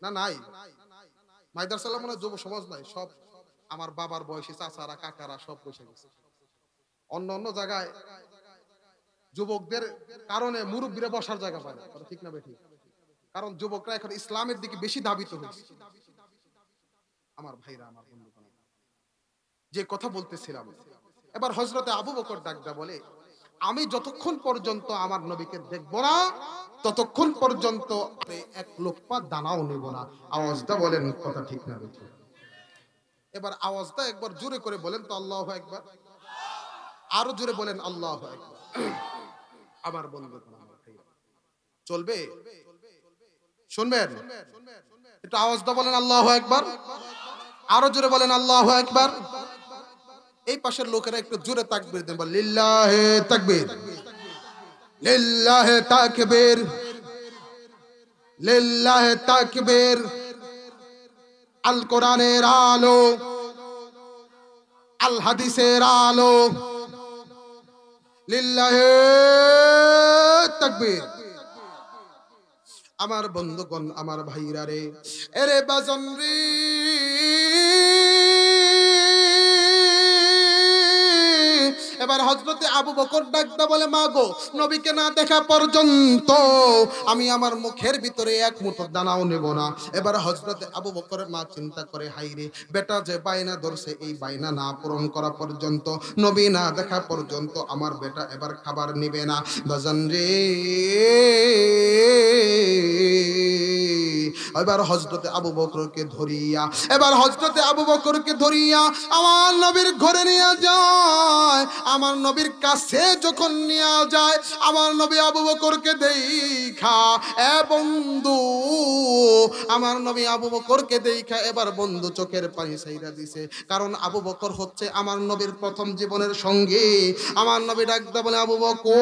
না নাই? মাইদারসাল্লাহ মনে যুব সমাজ নাই, সব আমার বাবার বয়সী চাচারা কাকারা সব বসে গেছে। অন্য অন্য জায়গায় যুবকদের কারণে মুরব্বীরা বসার জায়গা পায় না, ঠিক না বেঠিক? কারণ যুবকরা এখন ইসলামের দিকে বেশি ধাবিত হয়েছে। আমার ভাইরা, আমার বন্ধুগণ, যে কথা বলতেছিলাম, এবার হযরতে আবু বকর ডাকদা বলে, আমি যতক্ষণ পর্যন্ত আমার নবীকে দেখব না ততক্ষণ পর্যন্ত এক লোকমা দানাও নেব না। আওয়াজটা বলেন কথা ঠিক না বেঠিক? এবার আওয়াজটা একবার জোরে করে বলেন তো আল্লাহু আকবার। আরো জোরে বলেন আল্লাহু আকবার। আমার বন্ধুগণ, আমার ভাইরা, চলবে? শুনবেন? একটু আওয়াজটা বলেন আল্লাহু আকবার। আরো জোরে বলেন আল্লাহু আকবার। এই পাশের লোকেরা একটু জোরে তাকবীর দেন, লিল্লাহি তাকবীর, লিল্লাহে তাকবীর, লিল্লাহে তাকবীর। আল কোরআনের আলো, আল হাদিসের আলো, লিল্লাহে তাকবীর। আমার বন্ধুগণ, আমার ভাইরা রে, এরে বাজন রে, এবার হযরতে আবু বকর ডাকতে বলে, মা গো, নবীকে না দেখা পর্যন্ত আমি আমার মুখের ভিতরে এক মুঠো দানাও নেব না। এবার হযরতে আবু বকরের মা চিন্তা করে, হাইরে, বেটা যে বায়না ধরছে, এই বায়না না পূরণ করা পর্যন্ত, নবী না দেখা পর্যন্ত আমার বেটা এবার খাবার নিবে না। বাজান রে, এবার হযরতে আবু বকরকে ধরিয়া, এবার হযরতে আবু বকরকে ধরিয়া আমার নবীর ঘরে নিয়ে যায়। আমার নবীর কাছে যখন নিয়ে যায়, আমার নবী আবু বকরকে দেখা, এ বন্ধু, আমার নবী আবু বকরকে দেখা এবার বন্ধু চোখের পানি ছাইরা দিছে। কারণ আবু বকর হচ্ছে আমার নবীর প্রথম জীবনের সঙ্গী। আমার নবী ডাকতে বলে, আবু বকর,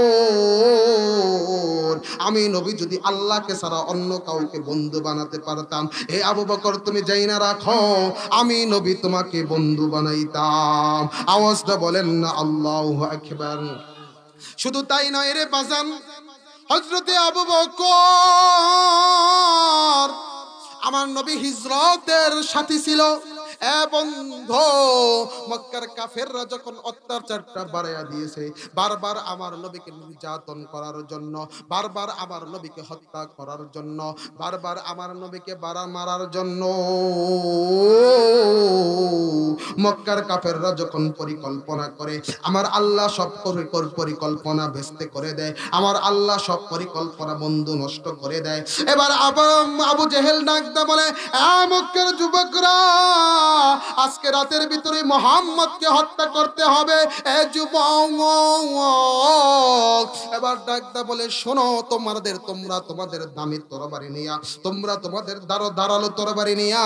আমি নবী যদি আল্লাহকে ছাড়া অন্য কাউকে বন্ধু বানাতে পারতাম, হে আবু বকর তুমি যাই না রাখো, আমি নবী তোমাকে বন্ধু বানাইতাম। আওয়াজটা বলেন না আল্লাহু আকবার। শুধু তাই নয় রে বাজান, হযরতে আবু বকর আমার নবী হিজরতের সাথী ছিল। এ বন্ধু, মক্কার কাফেররা যখন অত্যাচারটা বাড়াইয়া দিয়েছে, বারবার আমার নবীকে নির্যাতন করার জন্য, বারবার আমার নবীকে হত্যা করার জন্য, বারবার আমার নবীকে মারার জন্য মক্কার কাফেররা যখন পরিকল্পনা করে, আমার আল্লাহ সব পরিকল্পনা ভেস্তে করে দেয়। আমার আল্লাহ সব পরিকল্পনা বন্ধু নষ্ট করে দেয়। এবার আবু জেহেল ডাকতে বলে, মক্কার যুবকরা, আজকে রাতের ভিতরে মুহাম্মদকে হত্যা করতে হবে। এ যুবক, এবার ডাকতে বলে, শোনো, তোমরা তোমাদের দামি তরবারি নিয়া, তোমরা তোমাদের ধারালো তরবারি নিয়া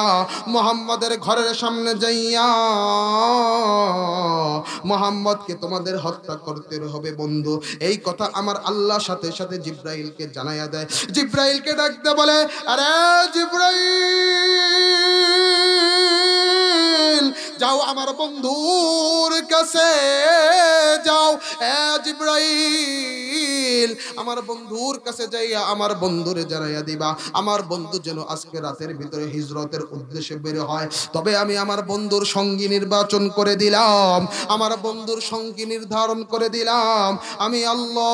মুহাম্মদের ঘরের সামনে যাইয়া মুহাম্মদকে তোমাদের হত্যা করতে হবে। বন্ধু, এই কথা আমার আল্লাহ সাথে সাথে জিব্রাইলকে জানাইয়া দেয়। জিব্রাইলকে ডাকতে বলে, আরে জিব্রাইল, যাও আমার বন্ধুর কাছে যাও। এ জিব্রাইল, আমার বন্ধুর কাছে যাইয়া আমার বন্ধুরে জানাইয়া দিবা, আমার বন্ধু যেন আজকে রাতের ভিতরে হিজরতের উদ্দেশ্যে বের হয়। তবে আমি আমার বন্ধুর সঙ্গী নির্বাচন করে দিলাম, আমার বন্ধুর সঙ্গী নির্ধারণ করে দিলাম। আমি আল্লাহ,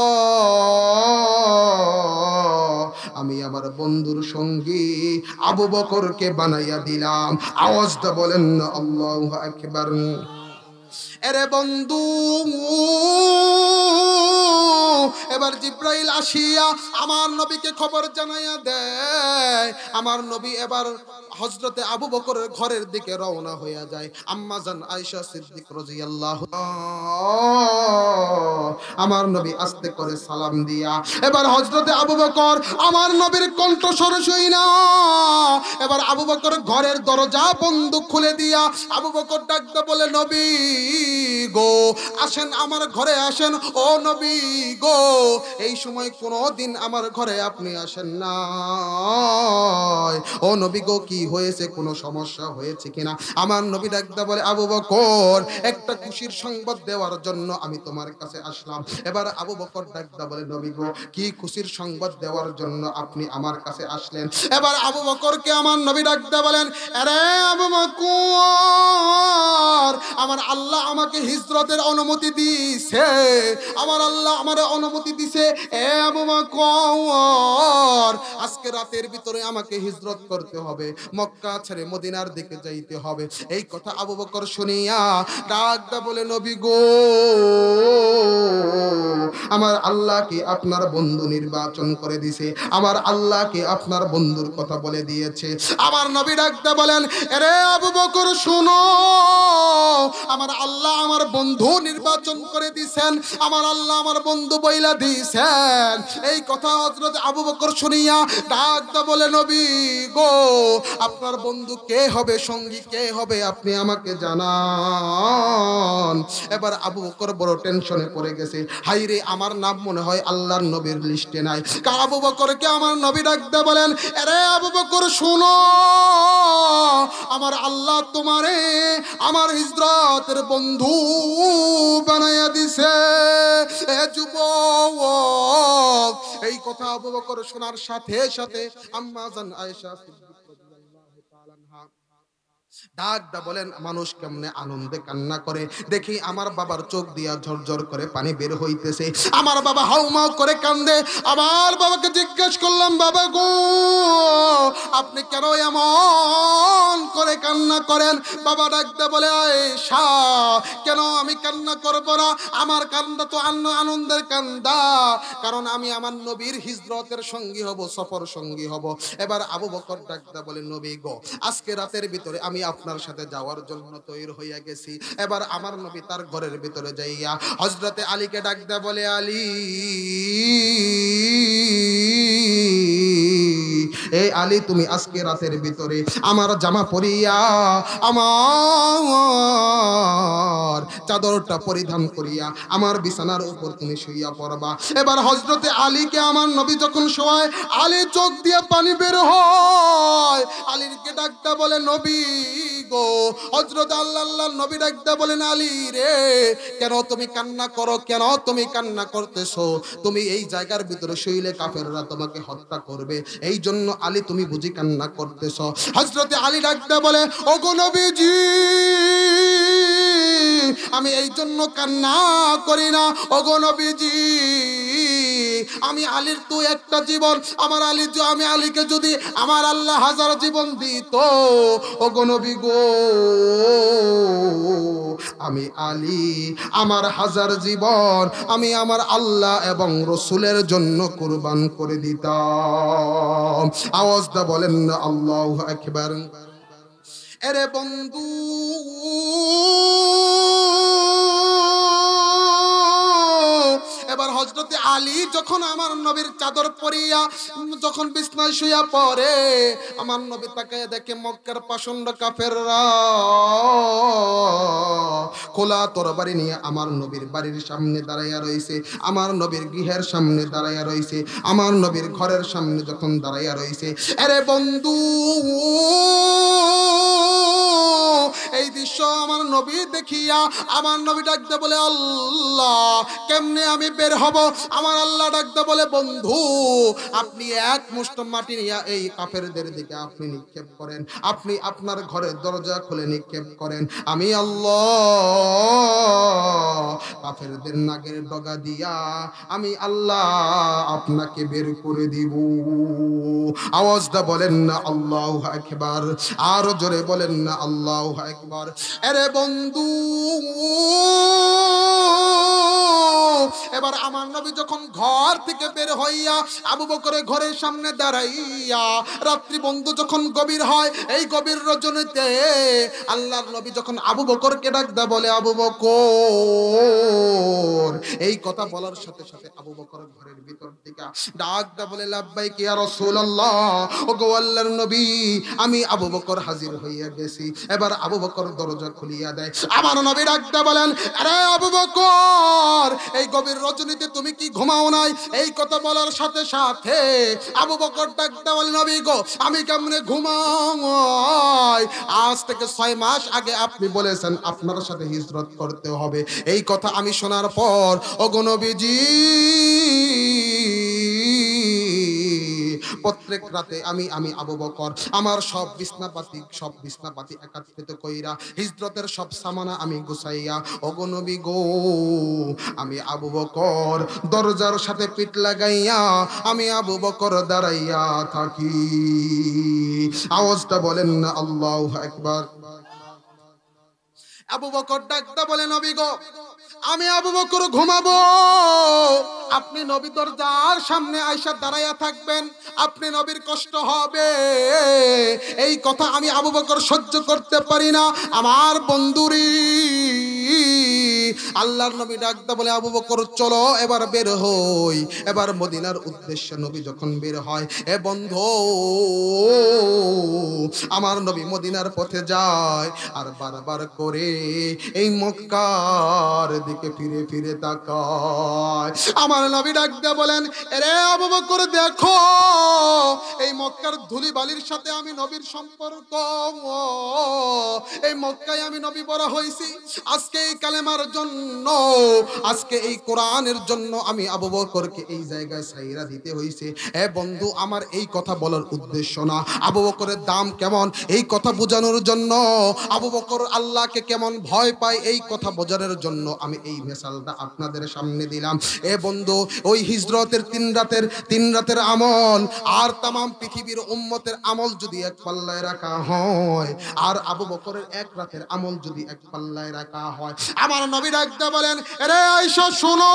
আমি আমার বন্ধুর সঙ্গী আবু বকরকে বানাইয়া দিলাম। আওয়াজটা বলেন না আল্লাহু আকবার। এরে বন্ধু, এবার জিব্রাইল আসিয়া আমার নবীকে খবর জানাইয়া দেয়। আমার নবী এবার হযরতে আবু বকরের ঘরের দিকে রওনা হইয়া যায়। আম্মা জান আয়েশা সিদ্দিক রাদিয়াল্লাহু আমার নবী আস্তে করে সালাম দিয়া, এবার হযরতে আবু বকর আমার নবীর কণ্ঠস্বর শুইনা, এবার আবু বকর ঘরের দরজা বন্ধ খুলে দিয়া আবু বকর ডাকতে বলে, নবী গো, আসেন আমার ঘরে আসেন। ও নবী গো, এই সময় কোনদিন আমার ঘরে আপনি আসেন না। ও নবী গো, কি হয়েছে, কোনো সমস্যা হয়েছে কিনা? আমার নবী ডাকতে বলে, আবু বকর, একটা খুশির সংবাদ দেওয়ার জন্য আমি তোমার কাছে আসলাম। এবার আবু বকর ডাকতে বলে, নবী গো, কি খুশির সংবাদ দেওয়ার জন্য আপনি আমার কাছে আসলেন? এবার আবু বকরকে আমার নবী ডাকতে বলেন, আরে আবু বকর, আমার আল্লাহ আমাকে হিজরতের অনুমতি দিয়েছে, আমার আল্লাহ আমার অনুমতি দিয়েছে। এ আবু বকর, আজকে রাতের ভিতরে আমাকে হিজরত করতে হবে, মক্কা ছেড়ে মদিনার দিকে যাইতে হবে। এই কথা আবু বকর শুনিয়া ডাকটা বলে, নবী গো, আমার আল্লাহকে আপনার বন্ধু নির্বাচন করে দিয়েছে, আমার আল্লাহকে আপনার বন্ধুর কথা বলে দিয়েছে। আমার নবী ডাকতে বলেন, আরে আবু বকর শুনো, আমার আল্লাহ আল্লাহ আমার বন্ধু নির্বাচন করে দিয়েছেন, আমার আল্লাহ আমার বন্ধু বইলা দিয়েছেন। এই কথা হযরত আবু বকর শুনিয়া ডাক দা বলে, নবী গো, আপনার বন্ধু কে হবে, সঙ্গী কে হবে, আপনি আমাকে জানান। এবার আবু বকর বড় টেনশনে পড়ে গেছে, হাই রে, আমার নাম মনে হয় আল্লাহর নবীর লিস্টে নাই। আবু বকরকে আমার নবী ডাক দা বলেন, আরে আবু বকর শুনো, আমার আল্লাহ তোমারে আমার হিজরতের বন্ধু বানাইয়া দিছে। এ যুবক, এই কথা আবু বকর শোনার সাথে সাথে আম্মা জান আয়েশা সিদ্দিক রাদিয়াল্লাহু তাআলা আনহা ডাক দা বলেন, মানুষ কেমনে আনন্দে কান্না করে দেখি আমার বাবার চোখ দিয়া ঝরঝর করে পানি বের হইতেছে। আমার বাবা হাউমাউ করে কান্দে। আমার বাবাকে জিজ্ঞেস করলাম, বাবা গো, আপনি কেন এমন করে কান্না করেন? বাবা ডাক দা বলে, আয়েশা, কেন আমি কান্না করব না? আমার কান্দা তো আনন্দের কান্দা, কারণ আমি আমার নবীর হিজরতের সঙ্গী হব, সফর সঙ্গী হব। এবার আবু বকর ডাক দা বলে, নবী গো, আজকে রাতের ভিতরে আমি আপনার সাথে যাওয়ার জন্য তৈরি হইয়া গেছি। এবার আমার নবী তার ঘরের ভিতরে যাইয়া হযরতে আলীকে ডাক দা বলে, আলী, এ আলী, তুমি আজকে রাতের ভিতরে আমার জামা পরিয়া, আমার চাদরটা পরিধান করিয়া আমার বিছানার উপর তুমি শুইয়া পড়বা। এবার হযরতে আলীকে আমার নবী যখন শোয়ায়, আলী চোখ দিয়ে পানি বের হয়। আলীকে ডাকতে বলে, নবী গো, হযরত আল্লাহর নবী ডাকতে বলেন, আলী রে, কেন তুমি কান্না করো, কেন তুমি কান্না করতেছো? তুমি এই জায়গার ভিতরে শুইলে কাফেররা তোমাকে হত্যা করবে, এই জন্য আলী তুমি বুঝি কান্না করতেছো? হযরতে আলী ডাকতে বলে, ওগো নবীজি, আমি এই জন্য কান্না করি না, ওগো নবীজি, আমি আলীর তো একটা জীবন, আমার আলী, আমি আলীকে যদি আমার আল্লাহ হাজার জীবন দিত, ওগো নবী গো, আমি আলী আমার হাজার জীবন আমি আমার আল্লাহ এবং রসুলের জন্য কুরবান করে দিতাম। আওয়াজ দা বলেন না আল্লাহু আকবার। এরে বন্ধু, এবার হযরতে আলী যখন আমার নবীর চাদর পরিয়া যখন বিছনায় শুইয়া পড়ে, আমার নবী তাকায় দেখে মক্কার পাষণ্ড কাফেররা খোলা তরবারি নিয়ে আমার নবীর বাড়ির সামনে দাঁড়াইয়া রইছে, আমার নবীর গৃহের সামনে দাঁড়াইয়া রইছে, আমার নবীর ঘরের সামনে যখন দাঁড়াইয়া রইছে। আরে বন্ধু, এই দৃশ্য আমার নবী দেখিয়া আমার নবী ডাকতে বলে, আল্লাহ, কেমনে আমি বের হব? আমার আল্লাহ ডাকতে বলে, বন্ধু, আপনি এক মুষ্ঠ মাটি নিয়ে এই কাফেরদের দিকে আপনি নিক্ষেপ করেন, আপনি আপনার ঘরের দরজা খুলে নিক্ষেপ করেন, আমি আল্লাহ কাফেরদের নাগের ডগা দিয়া আমি আল্লাহ আপনাকে বের করে দিব। আওয়াজটা বলেন না আল্লাহু আকবার, আর জোরে বলেন না আল্লাহু আকবার। আরে বন্ধু, এবার আমার নবী যখন ঘর থেকে বের হইয়া আবু বকরের ঘরের সামনে দাঁড়াইয়া, রাত্রি বন্ধু যখন গভীর হয়, এই গভীর রজনীতে আল্লাহর নবী যখন আবু বকরকে ডাক দেয়, বলে, আবু বকর। এই কথা বলার সাথে সাথে আবু বকর ঘরের ভিতর থেকে ডাক দেয়, বলে, লাব্বাইক ইয়া রাসূলুল্লাহ, ওগো আল্লাহর নবী, আমি আবু বকর হাজির হইয়া গেছি। এবার আবু বকর দরজা খুলিয়া দেয়। আমার নবী ডাক দেয়, বলেন, আরে আবু বকর, এই গভীর রজনীতে তুমি কি ঘুমাও নাই? এই কথা বলার সাথে সাথে আবু বকর ডাক দেয়, বলে, নবী গো, আমি কেমনে ঘুমাই? আজ থেকে 6 মাস আগে আপনি বলেছেন আপনার সাথে হিজরত করতে হবে। এই কথা আমি শোনার পর, ওগো নবীজি, প্রত্যেক রাতে আমি আবু বকর আমার সব বিছনাপাতি একত্রিত কইরা হিজরতের সব সামানা আমি গুছাইয়া, ওগো নবী গো, আমি আবু বকর দরজার সাথে পিঠ লাগাইয়া আমি আবু বকর দাঁড়াইয়া থাকি। আওয়াজটা বলেন না আল্লাহু আকবার। আবু বকর ডাকতে বলে, নবী গো, আমি আবু বকর ঘুমাবো, আপনি নবী দরজার সামনে আয়েশা দাঁড়াইয়া থাকবেন, আপনি নবীর কষ্ট হবে। এই কথা আমি আবু বকর সহ্য করতে পারি না। আমার বন্ধুরি, আল্লাহর নবী ডাকতে বলে আবু বকর চলো এবার বের হই। এবার মদিনার উদ্দেশ্যে নবী যখন বের হয়, এ বন্ধু আমার নবী মদিনার পথে যায় আর বারবার করে এই মক্কার দিকে ফিরে ফিরে তাকায়। আমার নবী ডাকতে বলেন এরে আবু বকর দেখো এই মক্কার ধুলি বালির সাথে আমি নবীর সম্পর্ক, এই মক্কায় আমি নবী বড় হইছি, আজকে এই কালেমার জন্য, আজকে এই কোরআনের জন্য আমি আবু বকরকে এই জায়গায় ছাইরা দিতে হইছে। এ বন্ধু আমার এই কথা বলার উদ্দেশ্য না, আবু বকরের দাম কেমন এই কথা বোঝানোর জন্য, আবু বকর আল্লাহকে কেমন ভয় পায় এই কথা বোঝানোর জন্য আমি এই মিসালটা আপনাদের সামনে দিলাম। এ বন্ধু ওই হিজরতের তিন রাতের আমল আর তামাম পৃথিবীর উম্মতের আমল যদি এক পাল্লায় রাখা হয়, আর আবু বকরের এক রাতের আমল যদি এক পাল্লায় রাখা হয়, আমার নবী ডাকতে বলেন রে আয়েশা শোনো,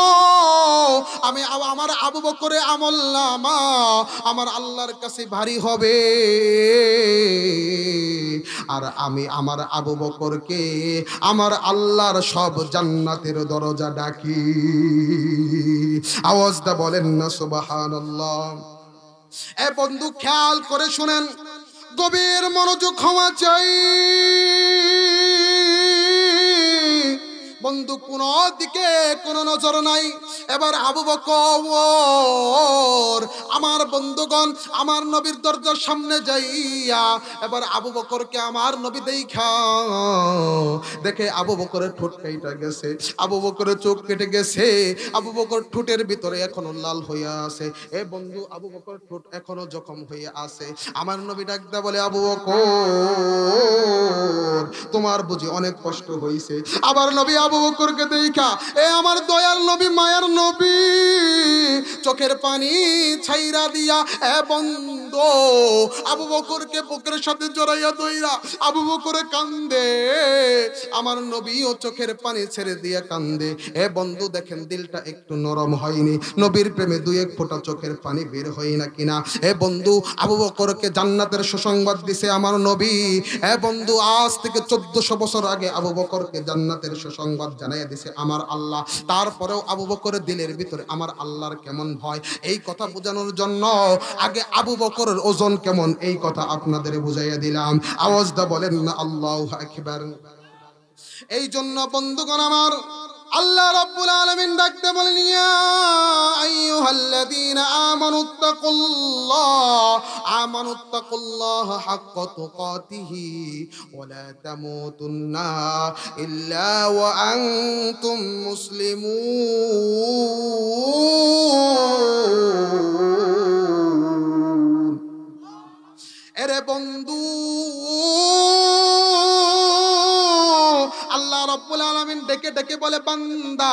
আমি আমার আবু বকরের আমল নামা আমার আল্লাহর কাছে ভারী হবে, আর আমি আমার আবু বকরকে আমার আল্লাহর সব জান্নাতের দরজা ডাকি। আওয়াজটা বলেন না সুবহানাল্লাহ। এ বন্ধু খেয়াল করে শুনেন, গভীর মনোযোগ হওয়া চাই। বন্ধু কোন দিকে কোন নজর নাই। এবার আবু বকর আমার বন্ধুগণ আমার নবীর দরজার সামনে যাইয়া এবার আবু বকরকে আমার নবী দেখে আবু বকরের ঠোঁট কেটে গেছে, আবু বকরের চোখ কেটে গেছে, আবু বকর ঠোঁটের ভিতরে এখনো লাল হইয়া আছে। এ বন্ধু আবু বকর ঠোঁট এখনো জখম হইয়া আছে। আমার নবী ডাকদা বলে আবু বকর তোমার বুঝি অনেক কষ্ট হইছে। আবার নবী আবু বকরকে দেখা এ আমার দয়াল নবী মায়ার নবী চোখের পানি ছাইরা দিয়া এ বন্ধু আবু বকরকে বুকের সাথে জড়াইয়া দইরা আবু বকরে কান্দে, আমার নবীও চোখের পানি ছেড়ে দিয়ে কান্দে। এ বন্ধু দেখেন দিলটা একটু নরম হয়নি, নবীর প্রেমে দুই এক ফোঁটা চোখের পানি বের হয় না কিনা। এ বন্ধু আবু বকরকে জান্নাতের সুসংবাদ দিছে আমার নবী। এ বন্ধু আজ থেকে 1400 বছর আগে আবু বকরকে জান্নাতের সুসংবাদ জানাইয়া দিছে আমার আল্লাহ। তারপরেও আবু বকরের দিলের ভিতরে আমার আল্লাহর কেমন ভয় এই কথা বোঝানোর জন্য আগে আবু বকরের ওজন কেমন এই কথা আপনাদের বুঝাইয়া দিলাম। আওয়াজটা বলেন না আল্লাহু আকবার। এই জন্য বন্ধুগণ আমার আল্লাহ রাব্বুল আলামিন ডাকতে বলেন ইয়া আইয়ুহাল্লাযীনা আমানুত্তাকুল্লাহ হাক্কা তুকাতিহি ওয়া লা তামুতুন্না ইল্লা ওয়া আনতুম মুসলিমুন। এরে বন্ধু আল্লাহ রাব্বুল আলামিন ডেকে ডেকে বলে বান্দা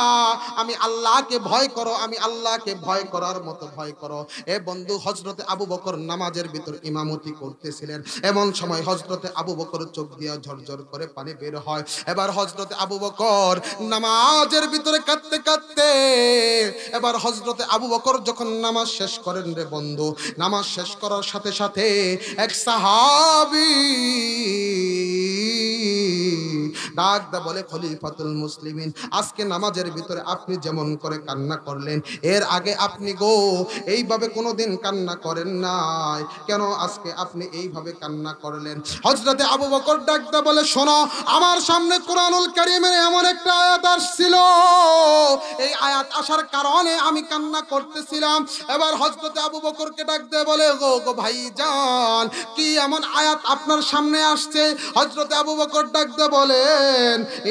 আমি আল্লাহকে ভয় করো, আমি আল্লাহকে ভয় করার মতো ভয় করো। এ বন্ধু হযরতে আবু বকর নামাজের ভিতর ইমামতি করতেছিলেন, এমন সময় হযরতে আবু বকর চোখ দিয়া ঝরঝর করে পানি বের হয়। এবার হযরতে আবু বকর নামাজের ভিতরে কাঁদতে কাঁদতে এবার হযরতে আবু বকর যখন নামাজ শেষ করেন রে বন্ধু, নামাজ শেষ করার সাথে সাথে এক সাহাবী ডাকদা বলে খলিফাতুল মুসলিমিন আজকে নামাজের ভিতরে আপনি যেমন করে কান্না করলেন এর আগে আপনি এইভাবে কোনোদিন কান্না করেন নাই, কেন আজকে আপনি এইভাবে কান্না করলেন? হযরতে আবু বকর ডাকদা বলে শোনো, আমার সামনে কোরআনুল কারীমের এমন একটা আয়াত আসছিল, এই আয়াত আসার কারণে আমি কান্না করতেছিলাম। এবার হযরতে আবু বকরকে ডাকদে বলে গো ভাইজান কি এমন আয়াত আপনার সামনে আসছে? হযরতে আবু বকর ডাকদে বলে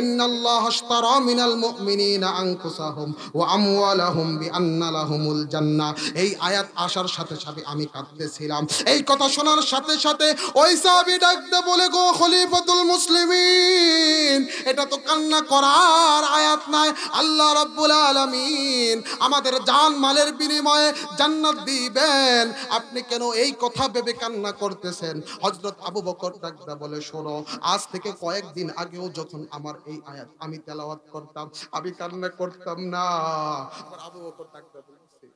ইন্নাল্লাহা আশতারা মিনাল মুমিনিনা আনফুসাহুম ওয়া আমওয়ালাহুম বিআন্না লাহুমুল জান্নাহ। এই আয়াত আসার সাথে সাথে আমি কাঁদতেছিলাম। এই কথা শোনার সাথে সাথে ওই সাহাবী ডাকতে বলে গো খলিফাতুল মুসলিমিন এটা তো কান্না করার আয়াত নয়, আল্লাহ রাব্বুল আলামিন আমাদের জান মালের বিনিময়ে জান্নাত দিবেন, আপনি কেন এই কথা ভেবে কান্না করতেছেন? হযরত আবু বকর ডাকতে বলে শোনো, আজ থেকে কয়েকদিন আগেও যখন আমার এই আয়াত আমি তেলাওয়াত করতাম আমি কান্না করতাম না। আবু বকর ডাকতে বলছে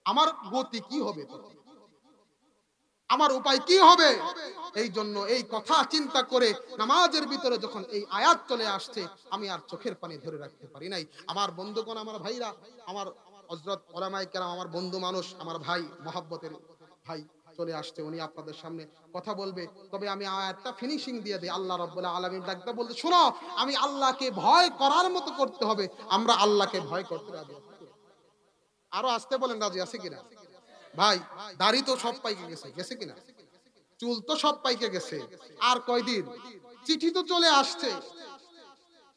আমার গতি কি হবে তখন? আমার উপায় কি হবে? এই জন্য এই কথা চিন্তা করে নামাজের ভিতরে যখন এই আয়াত চলে আসছে, আমি আর চোখের পানি ধরে রাখতে পারি নাই। আমার বন্ধুগণ, আমার ভাইরা, আমার হযরত উলামায়ে কেরাম, আমার বন্ধু মানুষ, আমার ভাই, মহব্বতের ভাই চলে আসছে, উনি আপনাদের সামনে কথা বলবে। তবে আমি আয়াতটা ফিনিশিং দিয়ে দেই। আল্লাহ রাব্বুল আলামিন ডাকতে বলতে, শোনো, আমি আল্লাহকে ভয় করার মতো করতে হবে। আমরা আল্লাহকে ভয় করতে রাজি আছি। আরো আসতে বলেন, রাজি আছে কিনা? ভাই, দাড়ি তো সব পাইকে গেছে, গেছে কিনা? চুল তো সব পাইকে গেছে। আর কয়দিন? চিঠি তো চলে আসছে।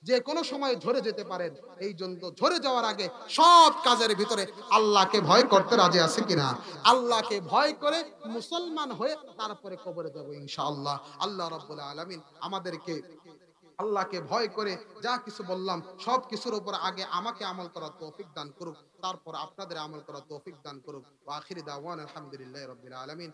যে কোনো সময় ঝরে যেতে পারেন। এই জন্য ঝরে যাওয়ার আগে সব কাজের ভিতরে আল্লাহকে ভয় করতে রাজি আছে কিনা? আল্লাহকে ভয় করে মুসলমান হয়ে তারপরে কবরে যাব ইনশাআল্লাহ। আল্লাহ রাব্বুল আলামিন আমাদেরকে আল্লাহকে ভয় করে যা কিছু বললাম সব কিছুর উপর আগে আমাকে আমল করার তৌফিক দান করুক, তারপর আপনাদের আমল করার তৌফিক দান করুক। ওয়া আখিরি দাওয়ানা আলহামদুলিল্লাহি রাব্বিল আলামিন।